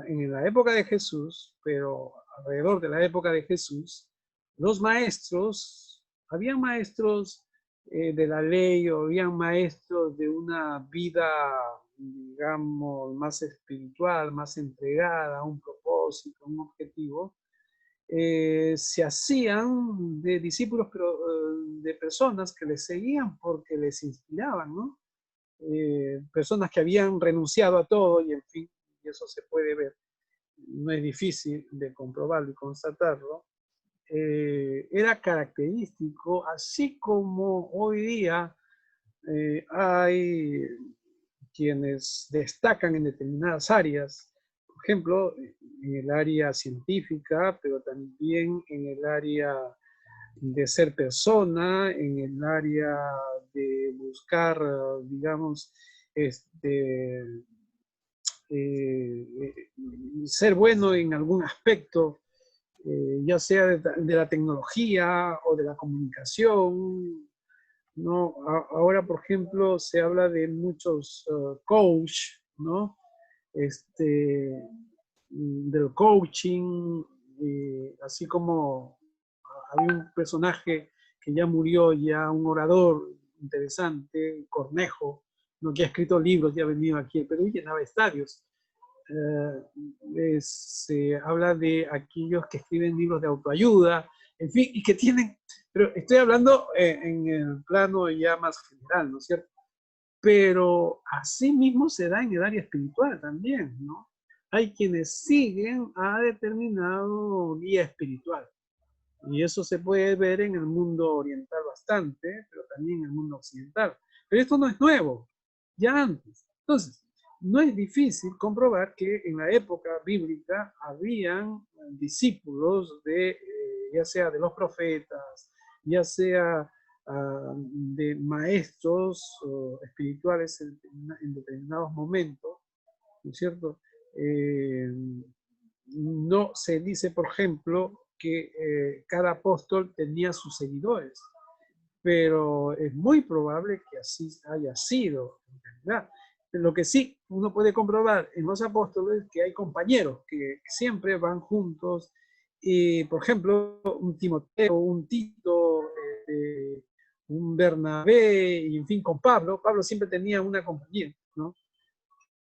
en la época de Jesús, pero alrededor de la época de Jesús, los maestros, habían maestros de la ley o habían maestros de una vida, digamos, más espiritual, más entregada a un propósito, a un objetivo, se hacían de discípulos, pero de personas que les seguían porque les inspiraban, ¿no? Personas que habían renunciado a todo y en fin, y eso se puede ver, no es difícil de comprobarlo y constatarlo, era característico, así como hoy día hay quienes destacan en determinadas áreas, por ejemplo, en el área científica, pero también en el área de ser persona, en el área de buscar, digamos, ser bueno en algún aspecto, ya sea de la tecnología o de la comunicación, ¿no? Ahora, por ejemplo, se habla de muchos coach, ¿no? Del coaching, así como había un personaje que ya murió, ya un orador interesante, Cornejo, ¿no? Que ha escrito libros, ya ha venido aquí al Perú y llenaba estadios. Se habla de aquellos que escriben libros de autoayuda, en fin, y que tienen, pero estoy hablando en el plano ya más general, ¿no es cierto? Pero así mismo se da en el área espiritual también, ¿no? Hay quienes siguen a determinado guía espiritual. Y eso se puede ver en el mundo oriental bastante, pero también en el mundo occidental. Pero esto no es nuevo, ya antes. Entonces, no es difícil comprobar que en la época bíblica habían discípulos de, ya sea de los profetas, ya sea de maestros espirituales en determinados momentos, ¿no es cierto? No se dice, por ejemplo, que cada apóstol tenía sus seguidores, pero es muy probable que así haya sido en realidad. Lo que sí uno puede comprobar en los apóstoles es que hay compañeros que siempre van juntos, y por ejemplo, un Timoteo, un Tito, un Bernabé, y en fin, con Pablo siempre tenía una compañía, ¿no?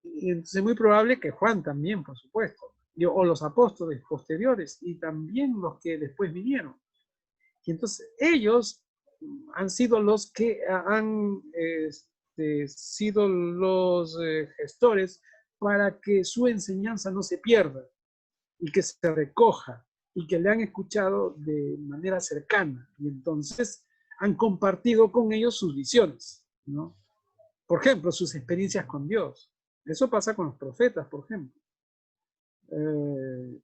Y entonces es muy probable que Juan también, por supuesto, o los apóstoles posteriores, y también los que después vinieron. Y entonces ellos han sido los que han sido los gestores para que su enseñanza no se pierda y que se recoja y que le han escuchado de manera cercana. Y entonces han compartido con ellos sus visiones, ¿no? Por ejemplo, sus experiencias con Dios. Eso pasa con los profetas, por ejemplo.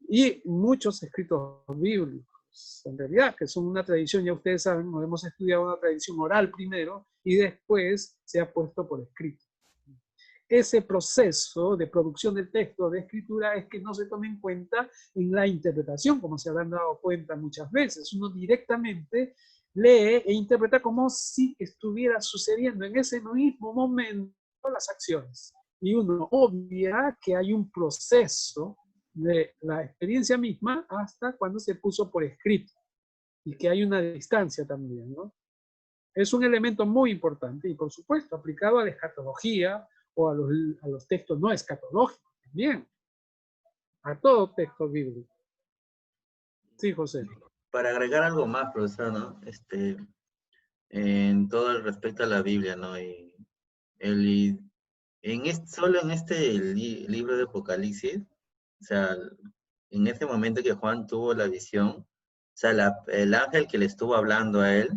Y muchos escritos bíblicos, en realidad, que son una tradición, ya ustedes saben, nos hemos estudiado una tradición oral primero y después se ha puesto por escrito. Ese proceso de producción del texto, de escritura, es que no se tome en cuenta en la interpretación, como se habrán dado cuenta muchas veces. Uno directamente lee e interpreta como si estuviera sucediendo en ese mismo momento las acciones. Y uno obvia que hay un proceso de la experiencia misma hasta cuando se puso por escrito y que hay una distancia también, ¿no? Es un elemento muy importante y por supuesto aplicado a la escatología o a los textos no escatológicos también, a todo texto bíblico. Sí, José. Para agregar algo más, profesor, ¿no? En todo el respecto a la Biblia, ¿no? Y el, solo en este libro de Apocalipsis, o sea, en ese momento que Juan tuvo la visión, o sea, el ángel que le estuvo hablando a él,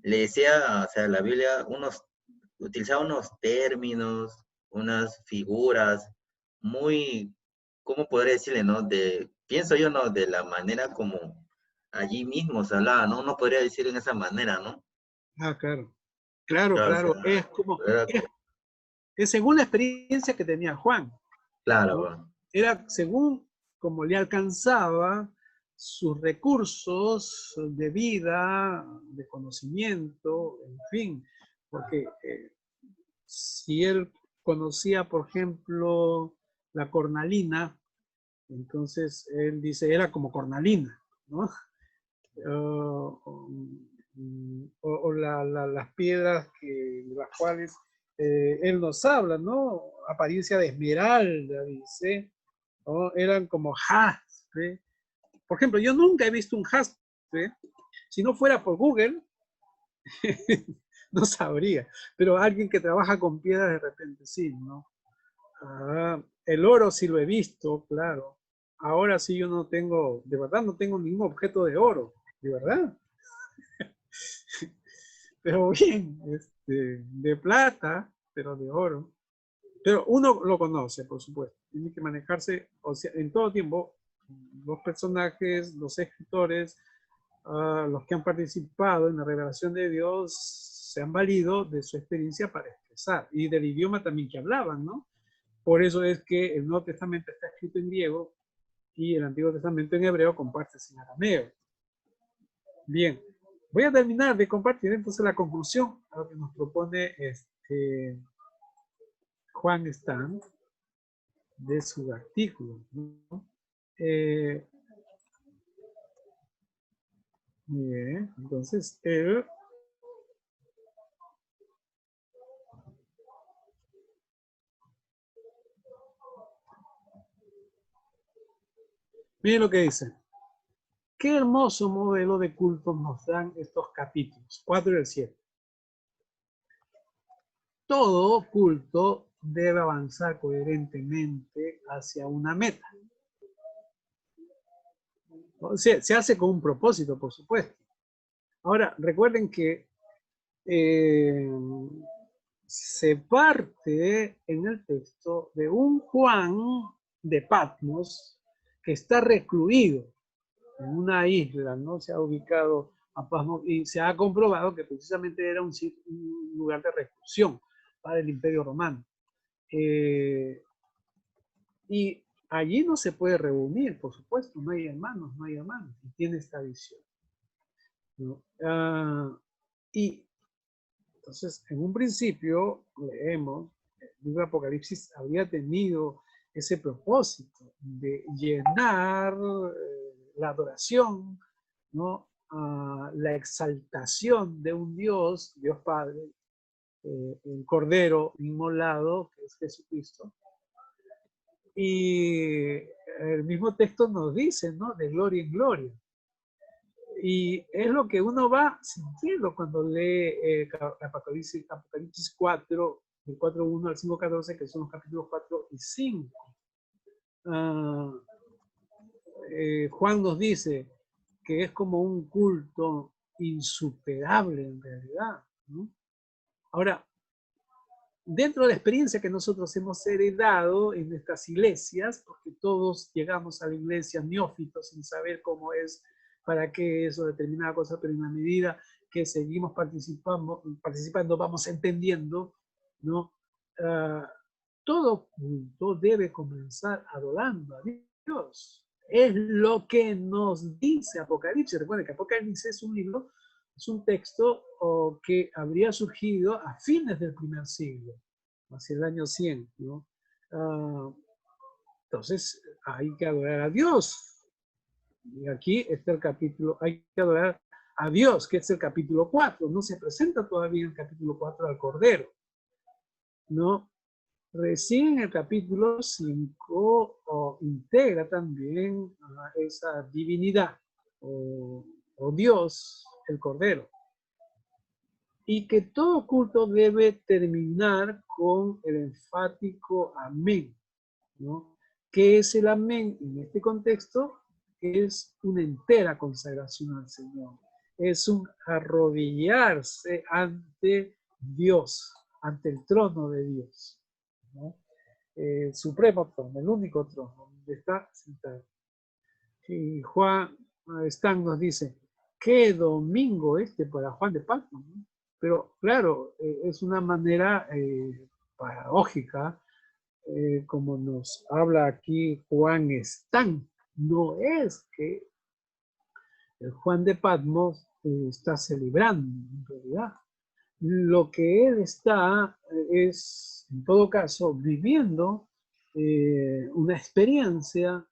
le decía, o sea, la Biblia, utilizaba unos términos, unas figuras muy, ¿cómo podría decirle, no? Pienso yo, ¿no? De la manera como allí mismo se hablaba, ¿no? No podría decir en esa manera, ¿no? Ah, claro. Claro, Claro, o sea, claro. Es como, era, es según la experiencia que tenía Juan, claro, ¿no? bueno, Era según como le alcanzaba sus recursos de vida, de conocimiento, en fin, porque si él conocía, por ejemplo, la cornalina, entonces él dice, era como cornalina, ¿no? Las piedras de las cuales él nos habla, ¿no? Apariencia de esmeralda, dice, ¿no? Eran como jaspe. Por ejemplo, yo nunca he visto un jaspe. Si no fuera por Google, no sabría. Pero alguien que trabaja con piedras de repente sí, ¿no? Ah, el oro sí lo he visto, claro. Ahora sí yo no tengo, de verdad no tengo ningún objeto de oro, de verdad. Pero bien, de plata, pero de oro. Pero uno lo conoce, por supuesto. Tiene que manejarse, o sea, en todo tiempo, los personajes, los escritores, los que han participado en la revelación de Dios, se han valido de su experiencia para expresar y del idioma también que hablaban, ¿no? Por eso es que el Nuevo Testamento está escrito en griego y el Antiguo Testamento en hebreo con partes en arameo. Bien, voy a terminar de compartir entonces la conclusión a lo que nos propone Juan Stan de su artículo, ¿no? Bien, entonces miren lo que dice. Qué hermoso modelo de culto nos dan estos capítulos, 4 y el 7. Todo culto debe avanzar coherentemente hacia una meta. O sea, se hace con un propósito, por supuesto. Ahora, recuerden que se parte en el texto de un Juan de Patmos que está recluido en una isla, ¿no? Se ha ubicado a Patmos y se ha comprobado que precisamente era un lugar de reclusión para el Imperio Romano. Y allí no se puede reunir, por supuesto, no hay hermanos, y tiene esta visión, ¿no? Y entonces, en un principio, leemos, el libro de Apocalipsis había tenido ese propósito de llenar la adoración, ¿no? La exaltación de un Dios, Dios Padre, el Cordero inmolado, que es Jesucristo. Y el mismo texto nos dice, ¿no? De gloria en gloria. Y es lo que uno va sintiendo cuando lee Apocalipsis 4, del 4.1 al 5.14, que son los capítulos 4 y 5. Juan nos dice que es como un culto insuperable en realidad, ¿no? Ahora, dentro de la experiencia que nosotros hemos heredado en nuestras iglesias, porque todos llegamos a la iglesia neófitos sin saber cómo es, para qué es o determinada cosa, pero en la medida que seguimos participando vamos entendiendo, ¿no? Todo culto debe comenzar adorando a Dios. Es lo que nos dice Apocalipsis. Recuerden que Apocalipsis es un libro, es un texto que habría surgido a fines del primer siglo, hacia el año 100, ¿no? Entonces, hay que adorar a Dios. Y aquí está el capítulo, hay que adorar a Dios, que es el capítulo 4. No se presenta todavía el capítulo 4 al Cordero, ¿no? Recién en el capítulo 5 pero integra también a esa divinidad o Dios, el Cordero. Y que todo culto debe terminar con el enfático amén, ¿no? ¿Qué es el amén en este contexto? Es una entera consagración al Señor. Es un arrodillarse ante Dios, ante el trono de Dios, ¿no? El supremo trono, el único trono, donde está sentado. Y Juan Stan nos dice, ¿qué domingo este para Juan de Patmos? ¿No? Pero claro, es una manera paradójica, como nos habla aquí Juan Stan. No es que el Juan de Patmos está celebrando, en realidad. Lo que él está es, en todo caso, viviendo una experiencia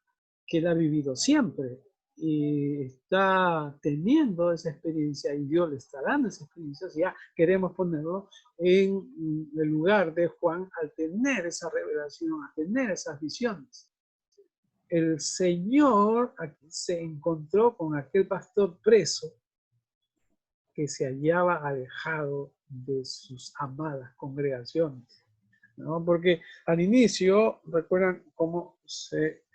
que él ha vivido siempre y está teniendo esa experiencia y Dios le está dando esa experiencia. Si ya queremos ponerlo en el lugar de Juan al tener esa revelación, a tener esas visiones. El Señor aquí se encontró con aquel pastor preso que se hallaba alejado de sus amadas congregaciones, ¿no? Porque al inicio, recuerdan cómo se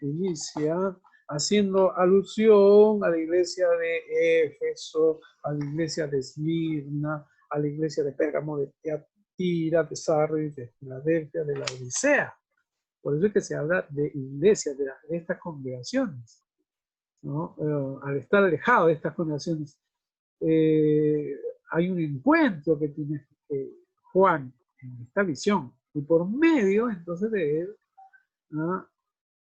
inicia haciendo alusión a la iglesia de Éfeso, a la iglesia de Esmirna, a la iglesia de Pérgamo, de Tiatira, de Sardis, de Filadelfia, de la Odisea. Por eso es que se habla de iglesias, de estas congregaciones, ¿no? Al estar alejado de estas congregaciones, hay un encuentro que tiene Juan en esta visión, y por medio entonces de él, ¿no?,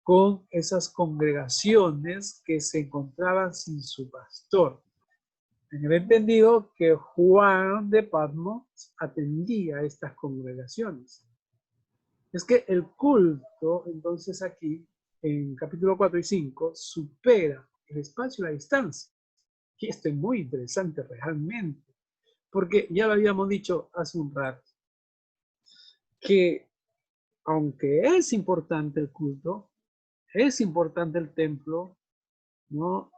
con esas congregaciones que se encontraban sin su pastor. En el entendido que Juan de Patmos atendía a estas congregaciones. Es que el culto, entonces aquí, en capítulo 4 y 5, supera el espacio y la distancia. Y esto es muy interesante realmente, porque ya lo habíamos dicho hace un rato, que aunque es importante el culto, es importante el templo, ¿no?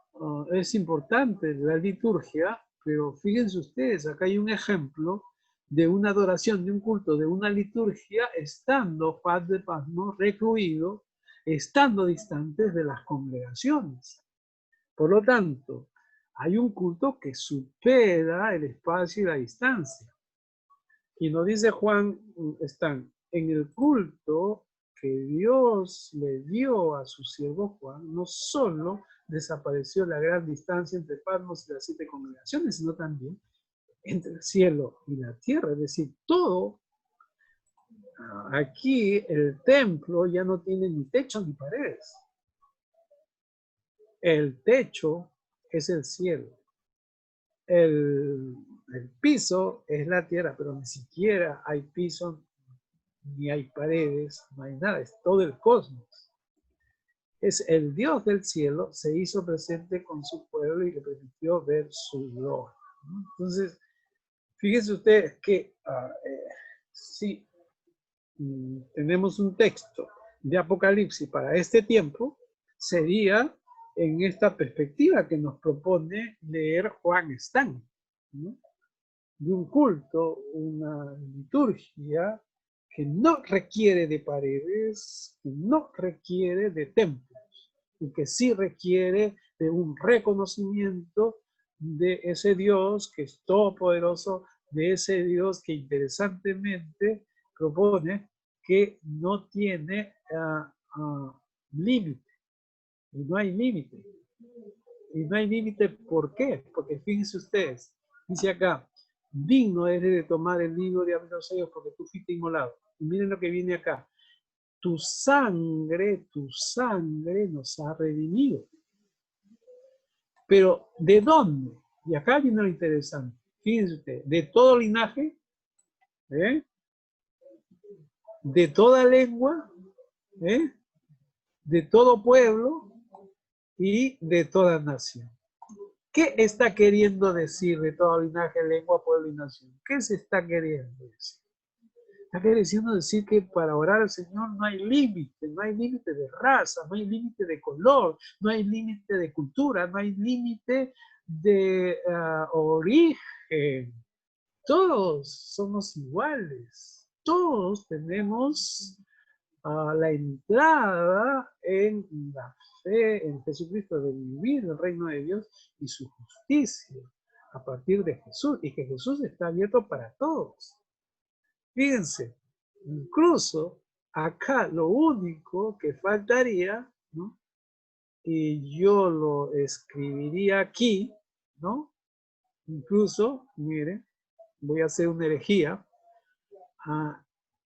Es importante la liturgia, pero fíjense ustedes, acá hay un ejemplo de una adoración, de un culto, de una liturgia, estando Juan de Patmos recluido, estando distantes de las congregaciones. Por lo tanto, hay un culto que supera el espacio y la distancia. Y nos dice Juan Stan, en el culto que Dios le dio a su siervo Juan, no solo desapareció la gran distancia entre Patmos y las 7 congregaciones, sino también entre el cielo y la tierra. Es decir, todo, aquí el templo ya no tiene ni techo ni paredes. El techo es el cielo. El piso es la tierra, pero ni siquiera hay piso, ni hay paredes, no hay nada, es todo el cosmos. Es el Dios del cielo, se hizo presente con su pueblo y le permitió ver su gloria, ¿no? Entonces, fíjense ustedes que si tenemos un texto de Apocalipsis para este tiempo, sería en esta perspectiva que nos propone leer Juan Stan, ¿no? De un culto, una liturgia que no requiere de paredes, que no requiere de templos, y que sí requiere de un reconocimiento de ese Dios que es todopoderoso, de ese Dios que interesantemente propone que no tiene límite. Y no hay límite. Y no hay límite, ¿por qué? Porque fíjense ustedes, dice acá, digno eres de tomar el libro de abrir los sellos porque tú fuiste inmolado. Y miren lo que viene acá. Tu sangre nos ha redimido. Pero, ¿de dónde? Y acá viene lo interesante. Fíjense ustedes, de todo linaje, de toda lengua, de todo pueblo y de toda nación. ¿Qué está queriendo decir de todo linaje, lengua, pueblo y nación? ¿Qué se está queriendo decir? Está queriendo decir que para orar al Señor no hay límite, no hay límite de raza, no hay límite de color, no hay límite de cultura, no hay límite de origen. Todos somos iguales, todos tenemos la entrada en la fe en Jesucristo, de vivir el reino de Dios y su justicia a partir de Jesús, y que Jesús está abierto para todos. Fíjense, incluso acá lo único que faltaría, ¿no? Y yo lo escribiría aquí, ¿no? Incluso, miren, voy a hacer una herejía.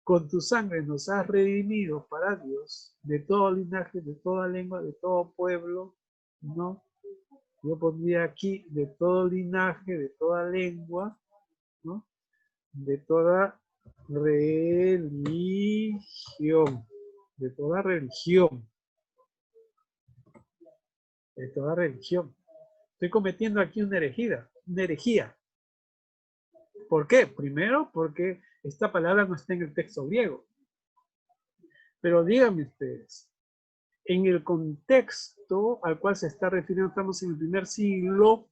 Con tu sangre nos has redimido para Dios, de todo linaje, de toda lengua, de todo pueblo, ¿no? Yo pondría aquí de todo linaje, de toda lengua, ¿no? De toda religión, de toda religión, de toda religión. Estoy cometiendo aquí una herejía. ¿Por qué? Primero, porque esta palabra no está en el texto griego. Pero díganme ustedes, en el contexto al cual se está refiriendo, estamos en el primer siglo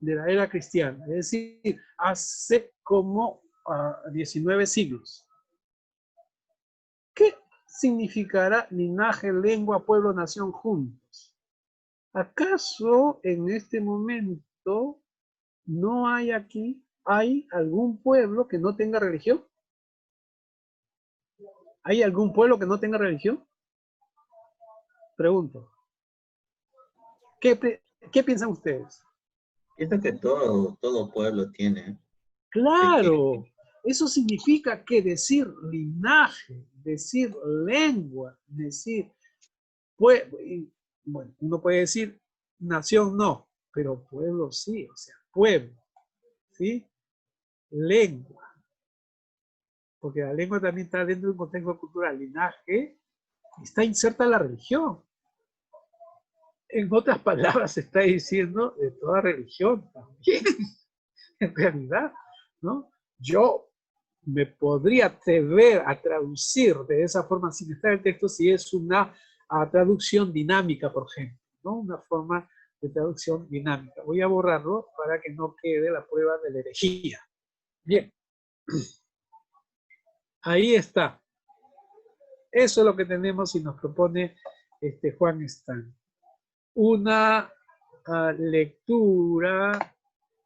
de la era cristiana, es decir, hace como 19 siglos. ¿Qué significará linaje, lengua, pueblo, nación juntos? ¿Acaso en este momento no hay algún pueblo que no tenga religión? ¿Hay algún pueblo que no tenga religión? Pregunto. ¿Qué piensan ustedes? Pienso que todo pueblo tiene. Claro, eso significa que decir linaje, decir lengua, decir pueblo, bueno, uno puede decir nación no, pero pueblo sí, o sea, pueblo, ¿sí? Lengua, porque la lengua también está dentro de un contexto cultural. Linaje está inserta la religión. En otras palabras, se está diciendo de toda religión también, en realidad, ¿no? Yo me podría atrever a traducir de esa forma sin estar el texto si es una traducción dinámica, por ejemplo, ¿no? Una forma de traducción dinámica. Voy a borrarlo para que no quede la prueba de la herejía. Bien. Ahí está. Eso es lo que tenemos y nos propone Juan Stan. Una lectura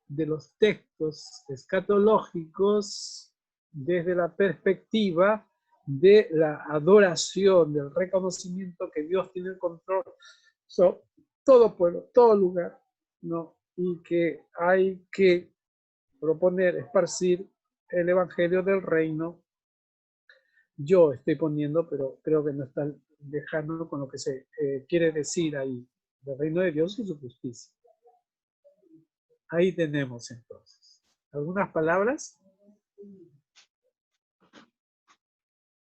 de los textos escatológicos desde la perspectiva de la adoración, del reconocimiento que Dios tiene el control sobre todo pueblo, todo lugar, ¿no? Y que hay que proponer, esparcir el evangelio del reino. Yo estoy poniendo, pero creo que no están dejando con lo que se quiere decir ahí, del reino de Dios y su justicia. Ahí tenemos entonces. ¿Algunas palabras?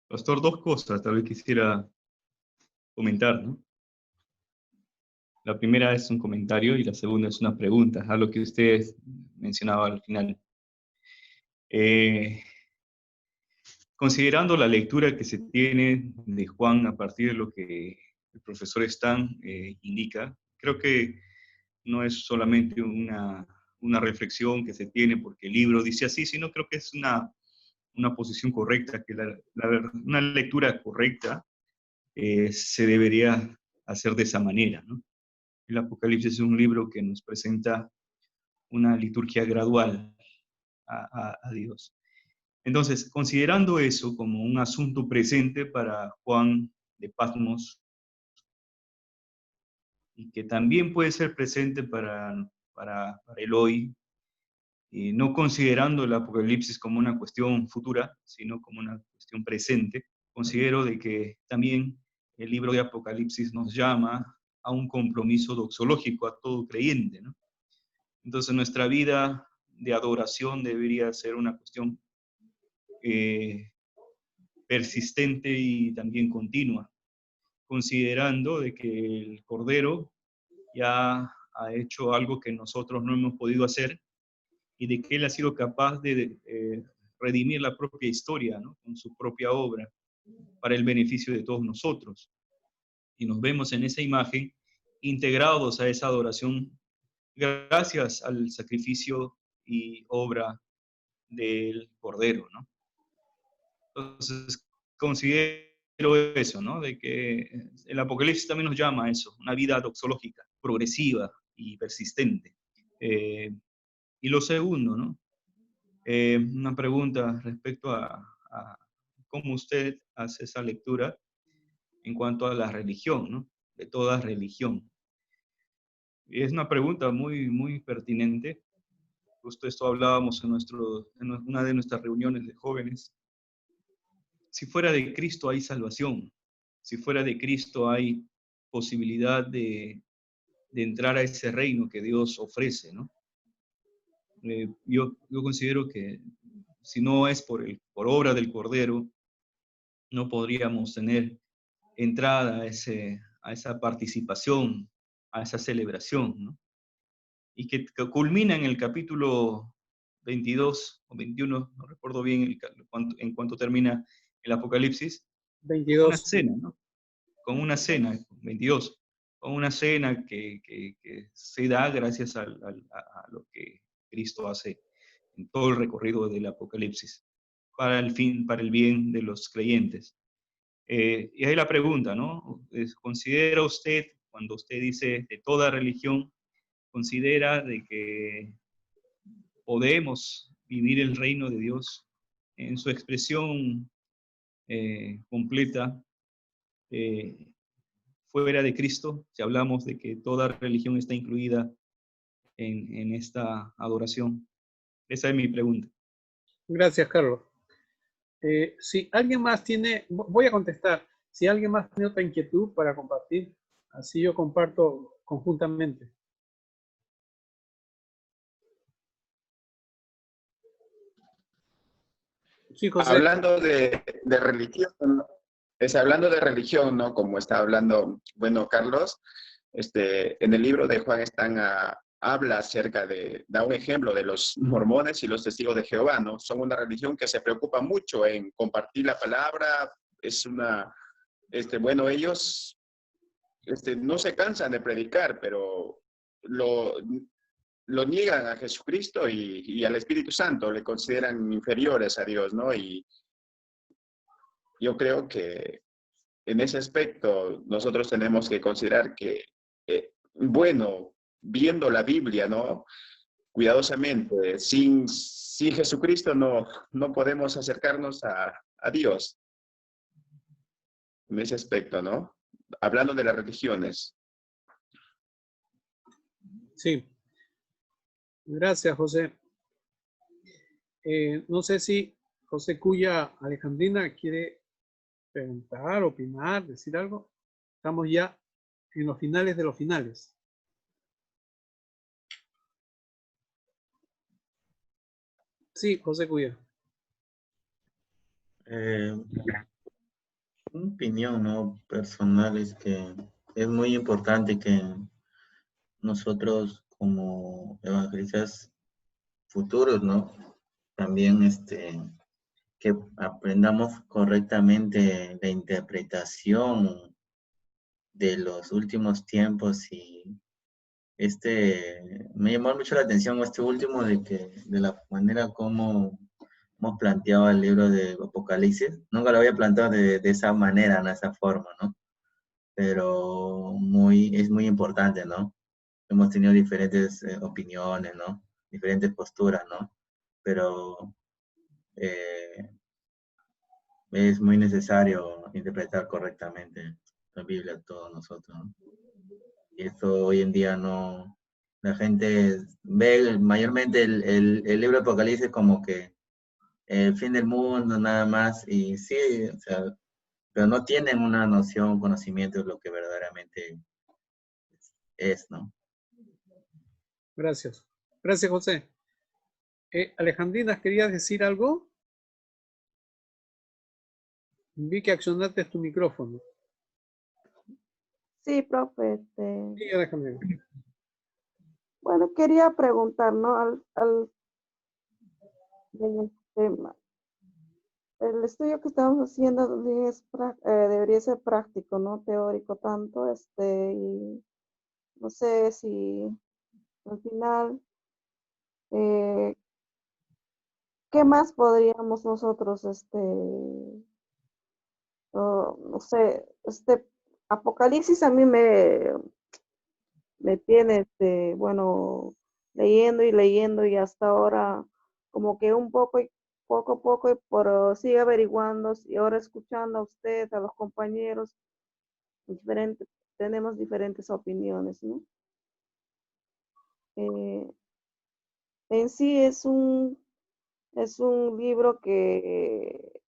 Pastor, dos cosas tal vez quisiera comentar, ¿no? La primera es un comentario y la segunda es una pregunta, a lo que usted mencionaba al final. Considerando la lectura que se tiene de Juan a partir de lo que el profesor Stan indica, creo que no es solamente una reflexión que se tiene porque el libro dice así, sino creo que es una posición correcta, que una lectura correcta se debería hacer de esa manera, ¿no? El Apocalipsis es un libro que nos presenta una liturgia gradual a Dios. Entonces, considerando eso como un asunto presente para Juan de Patmos, y que también puede ser presente para el hoy, y no considerando el Apocalipsis como una cuestión futura, sino como una cuestión presente, considero de que también el libro de Apocalipsis nos llama a un compromiso doxológico a todo creyente, ¿no? Entonces nuestra vida de adoración debería ser una cuestión persistente y también continua, considerando de que el Cordero ya ha hecho algo que nosotros no hemos podido hacer y de que Él ha sido capaz de redimir la propia historia, ¿no? Con su propia obra, para el beneficio de todos nosotros. Y nos vemos en esa imagen integrados a esa adoración gracias al sacrificio y obra del Cordero, ¿no? Entonces, considero eso, ¿no? De que el Apocalipsis también nos llama a eso, una vida doxológica, progresiva y persistente. Y lo segundo, ¿no? Una pregunta respecto a cómo usted hace esa lectura en cuanto a la religión, ¿no? De toda religión. Y es una pregunta muy, muy pertinente. Justo esto hablábamos en una de nuestras reuniones de jóvenes. Si fuera de Cristo hay salvación. Si fuera de Cristo hay posibilidad de entrar a ese reino que Dios ofrece, ¿no? Yo considero que si no es por obra del Cordero, no podríamos tener entrada a esa participación, a esa celebración, ¿no? Y que culmina en el capítulo 22 o 21, no recuerdo bien en cuanto termina el Apocalipsis, 22. una cena, ¿no? Con una cena, 22, con una cena que se da gracias a lo que Cristo hace en todo el recorrido del Apocalipsis, para el bien de los creyentes. Y ahí la pregunta, ¿no? ¿Considera usted, cuando usted dice de toda religión, considera de que podemos vivir el reino de Dios en su expresión completa, fuera de Cristo, si hablamos de que toda religión está incluida en esta adoración? Esa es mi pregunta. Gracias, Carlos. Si alguien más tiene, voy a contestar, si alguien más tiene otra inquietud para compartir, así yo comparto conjuntamente. Sí, José. Hablando de religión, ¿no? Hablando de religión, ¿no? Como está hablando, bueno, Carlos, en el libro de Juan habla acerca da un ejemplo de los mormones y los testigos de Jehová, ¿no? Son una religión que se preocupa mucho en compartir la palabra. Bueno, ellos no se cansan de predicar, pero lo niegan a Jesucristo y al Espíritu Santo, le consideran inferiores a Dios, ¿no? Y yo creo que en ese aspecto nosotros tenemos que considerar que, bueno, viendo la Biblia, ¿no? Cuidadosamente, sin Jesucristo no podemos acercarnos a Dios. En ese aspecto, ¿no? Hablando de las religiones. Sí. Gracias, José. No sé si José Cuya Alejandrina quiere preguntar, opinar, decir algo. Estamos ya en los finales de los finales. Sí, José Cuya. Una opinión, ¿no? Personal es que es muy importante que nosotros como evangelistas futuros, ¿no? También que aprendamos correctamente la interpretación de los últimos tiempos y me llamó mucho la atención este último de la manera como hemos planteado el libro de Apocalipsis. Nunca lo había planteado de esa manera, de esa forma, ¿no? Pero es muy importante, ¿no? Hemos tenido diferentes opiniones, ¿no? Diferentes posturas, ¿no? Pero es muy necesario interpretar correctamente la Biblia todos nosotros, ¿no? Y esto hoy en día no, la gente ve mayormente el libro de Apocalipsis como que el fin del mundo nada más, y sí, o sea, pero no tienen una noción, conocimiento de lo que verdaderamente es, ¿no? Gracias. Gracias, José. Alejandrina, ¿querías decir algo? Vi que accionaste tu micrófono. Sí, profe. Sí, Alejandrina. Bueno, quería preguntar, ¿no? el estudio que estamos haciendo también debería ser práctico, no teórico tanto, y no sé si al final, eh, ¿qué más podríamos nosotros, no sé, Apocalipsis a mí me tiene, bueno, leyendo y leyendo y hasta ahora como que un poco y poco a poco, pero sigue averiguando y ahora escuchando a usted, a los compañeros, tenemos diferentes opiniones, ¿no? Eh, en sí es un libro que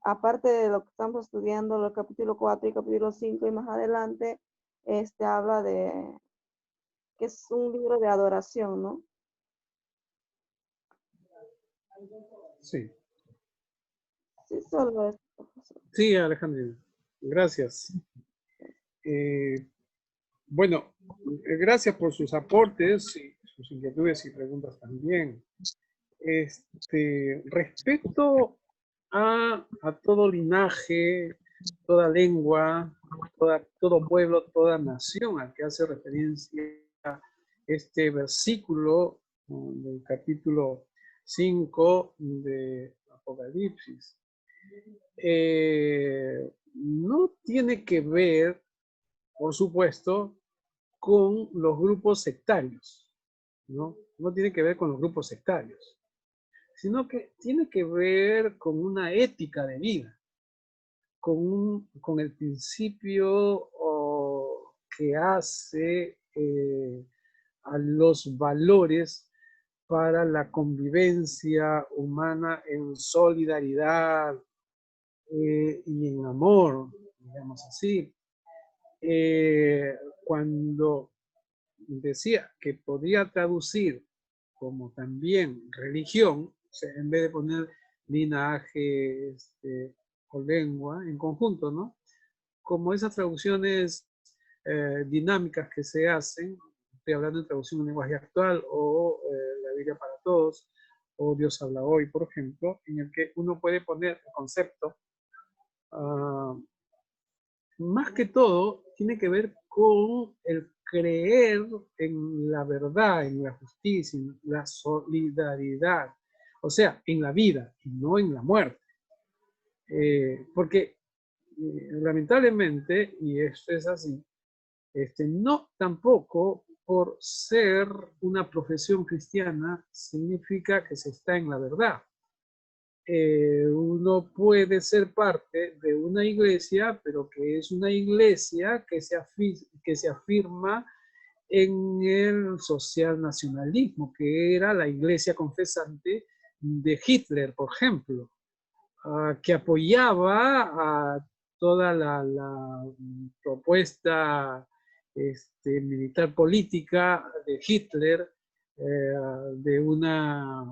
aparte de lo que estamos estudiando, el capítulo 4 y capítulo 5 y más adelante, habla de que es un libro de adoración, ¿no? Sí, Sí, solo es, profesor. sí, Alejandrina. Gracias. Bueno, gracias por sus aportes y sus inquietudes y preguntas también. Respecto a todo linaje, toda lengua, todo pueblo, toda nación al que hace referencia este versículo del capítulo 5 de Apocalipsis, no tiene que ver, por supuesto, con los grupos sectarios, ¿no? No tiene que ver con los grupos sectarios, sino que tiene que ver con una ética de vida, con el principio que hace a los valores para la convivencia humana en solidaridad y en amor, digamos así. Cuando decía que podría traducir como también religión, o sea, en vez de poner linaje o lengua en conjunto, ¿no? Como esas traducciones dinámicas que se hacen, estoy hablando de traducción en lenguaje actual o la Biblia para todos, o Dios habla hoy, por ejemplo, en el que uno puede poner el concepto, más que todo, tiene que ver con el creer en la verdad, en la justicia, en la solidaridad, o sea, en la vida y no en la muerte. Porque lamentablemente, y esto es así, no tampoco por ser una profesión cristiana significa que se está en la verdad. Uno puede ser parte de una iglesia, pero que es una iglesia que se afirma en el social nacionalismo, que era la iglesia confesante de Hitler, por ejemplo, que apoyaba a toda la propuesta militar política de Hitler, de una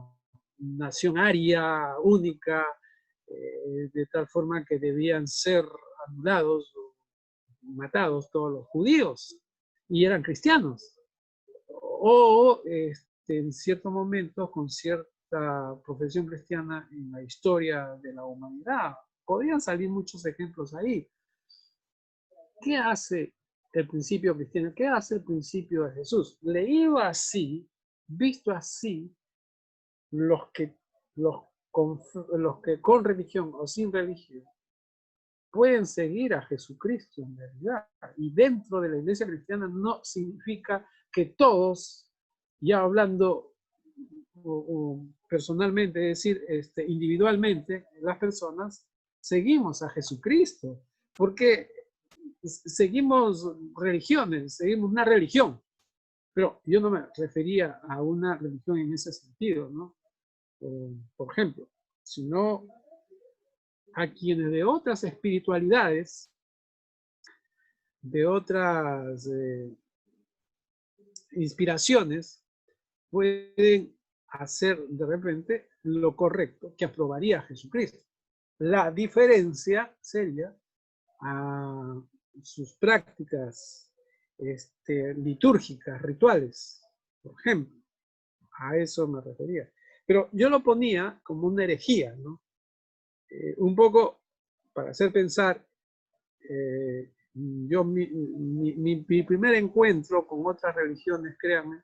nación aria, única, de tal forma que debían ser anulados o matados todos los judíos, y eran cristianos. O en ciertos momentos con cierta profesión cristiana en la historia de la humanidad. Podrían salir muchos ejemplos ahí. ¿Qué hace el principio cristiano? ¿Qué hace el principio de Jesús? Leído así, visto así, los que con religión o sin religión pueden seguir a Jesucristo en realidad. Y dentro de la iglesia cristiana no significa que todos, ya hablando personalmente, es decir, individualmente, las personas, seguimos a Jesucristo, porque seguimos religiones, seguimos una religión, pero yo no me refería a una religión en ese sentido, ¿no? Por ejemplo, sino a quienes de otras espiritualidades, de otras inspiraciones, pueden hacer de repente lo correcto que aprobaría Jesucristo. La diferencia sería a sus prácticas litúrgicas, rituales, por ejemplo. A eso me refería. Pero yo lo ponía como una herejía, ¿no? un poco para hacer pensar, mi primer encuentro con otras religiones, créanme,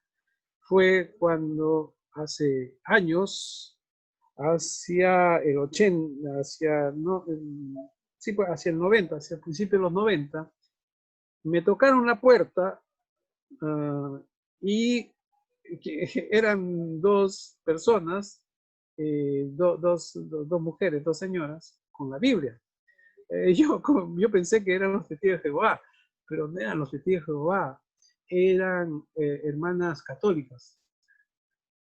fue cuando hace años, hacia el 80, sí, pues hacia el 90, hacia el principio de los 90, me tocaron la puerta y eran dos personas, dos mujeres, dos señoras, con la Biblia. Yo pensé que eran los testigos de Jehová, pero no eran los testigos de Jehová, eran hermanas católicas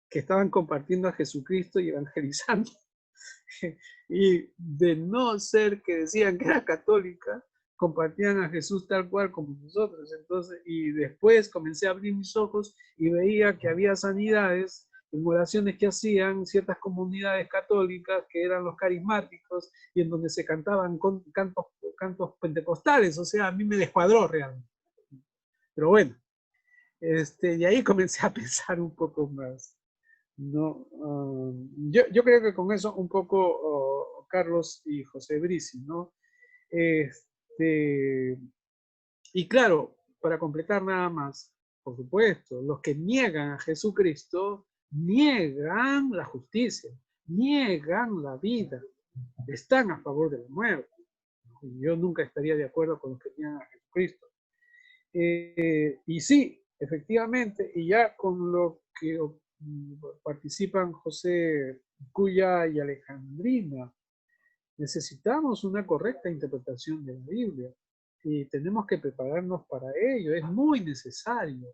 que estaban compartiendo a Jesucristo y evangelizando. Y de no ser que decían que era católica, compartían a Jesús tal cual como nosotros. Entonces, y después comencé a abrir mis ojos y veía que había sanidades en oraciones que hacían ciertas comunidades católicas que eran los carismáticos y en donde se cantaban cantos pentecostales. O sea, a mí me descuadró realmente. Pero bueno, y ahí comencé a pensar un poco más. No, yo creo que con eso un poco Carlos y José Brici, ¿no? Y claro, para completar nada más, por supuesto, los que niegan a Jesucristo niegan la justicia, niegan la vida, están a favor de la muerte. Yo nunca estaría de acuerdo con los que niegan a Jesucristo. Y sí, efectivamente, y ya con lo que participan José Cuya y Alejandrina, necesitamos una correcta interpretación de la Biblia y tenemos que prepararnos para ello, es muy necesario.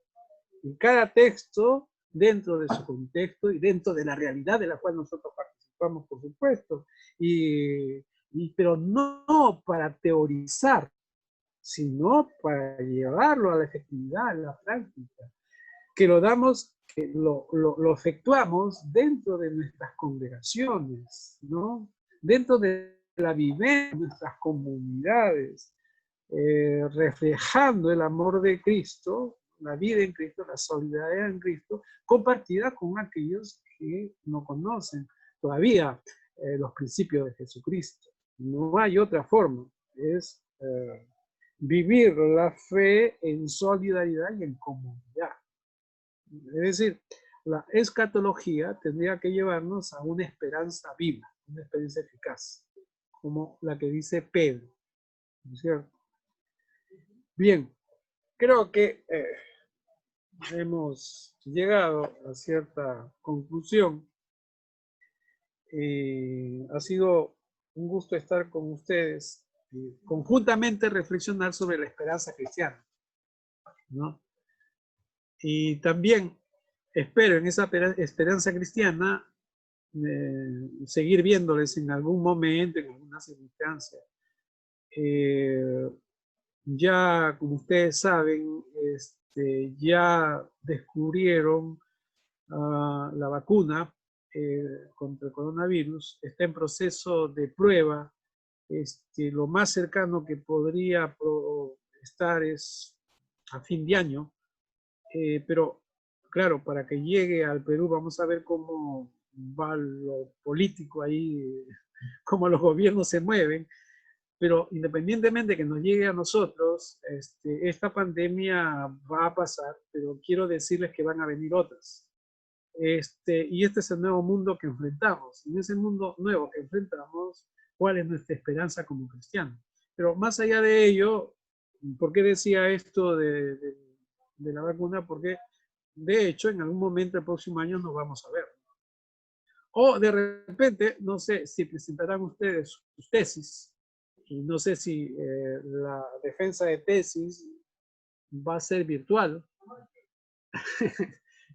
Y cada texto, dentro de su contexto y dentro de la realidad de la cual nosotros participamos, por supuesto, pero no para teorizar, sino para llevarlo a la efectividad, a la práctica, que lo damos, que lo efectuamos dentro de nuestras congregaciones, ¿no? Dentro de la vivencia de nuestras comunidades, reflejando el amor de Cristo, la vida en Cristo, la solidaridad en Cristo, compartida con aquellos que no conocen todavía los principios de Jesucristo. No hay otra forma, es vivir la fe en solidaridad y en comunidad. Es decir, la escatología tendría que llevarnos a una esperanza viva, una esperanza eficaz, como la que dice Pedro, ¿no es cierto? Bien, creo que hemos llegado a cierta conclusión. Ha sido un gusto estar con ustedes y conjuntamente reflexionar sobre la esperanza cristiana, ¿no? Y también espero en esa esperanza cristiana seguir viéndoles en algún momento, en alguna circunstancia. Ya, como ustedes saben, ya descubrieron la vacuna contra el coronavirus, está en proceso de prueba. Lo más cercano que podría estar es a fin de año, pero claro, para que llegue al Perú vamos a ver cómo va lo político ahí, cómo los gobiernos se mueven, pero independientemente de que nos llegue a nosotros, esta pandemia va a pasar, pero quiero decirles que van a venir otras. Y este es el nuevo mundo que enfrentamos. En ese mundo nuevo que enfrentamos, ¿cuál es nuestra esperanza como cristianos? Pero más allá de ello, ¿por qué decía esto de la vacuna? Porque de hecho en algún momento el próximo año nos vamos a ver. O de repente, no sé si presentarán ustedes sus tesis, y no sé si la defensa de tesis va a ser virtual.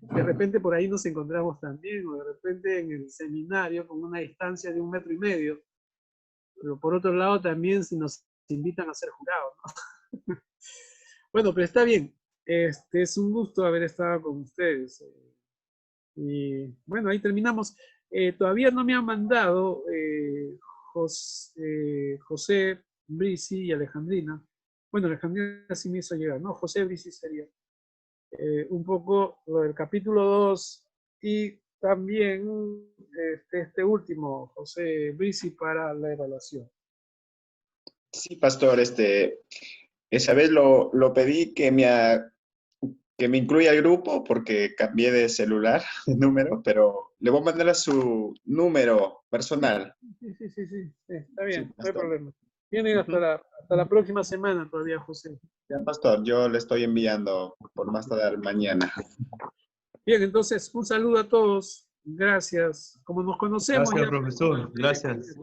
De repente por ahí nos encontramos también, o de repente en el seminario con una distancia de 1,5 metros. Pero por otro lado también si nos invitan a ser jurados, ¿no? Bueno, pero está bien. Es un gusto haber estado con ustedes. Y bueno, ahí terminamos. Todavía no me han mandado José Brici y Alejandrina. Bueno, Alejandrina sí me hizo llegar, ¿no? José Brici sería un poco lo del capítulo 2 y también este último, José Brisi, para la evaluación. Sí, pastor, esa vez lo pedí que me incluya al grupo porque cambié de celular, de número, pero le voy a mandar a su número personal. Sí, está Sí, bien, no hay pastor. problema. Tienen Ujú. hasta la próxima semana todavía, José. Ya, pastor, yo le estoy enviando por más tardar mañana. Bien, entonces, un saludo a todos. Gracias. Como nos conocemos Gracias, ya. profesor. Gracias.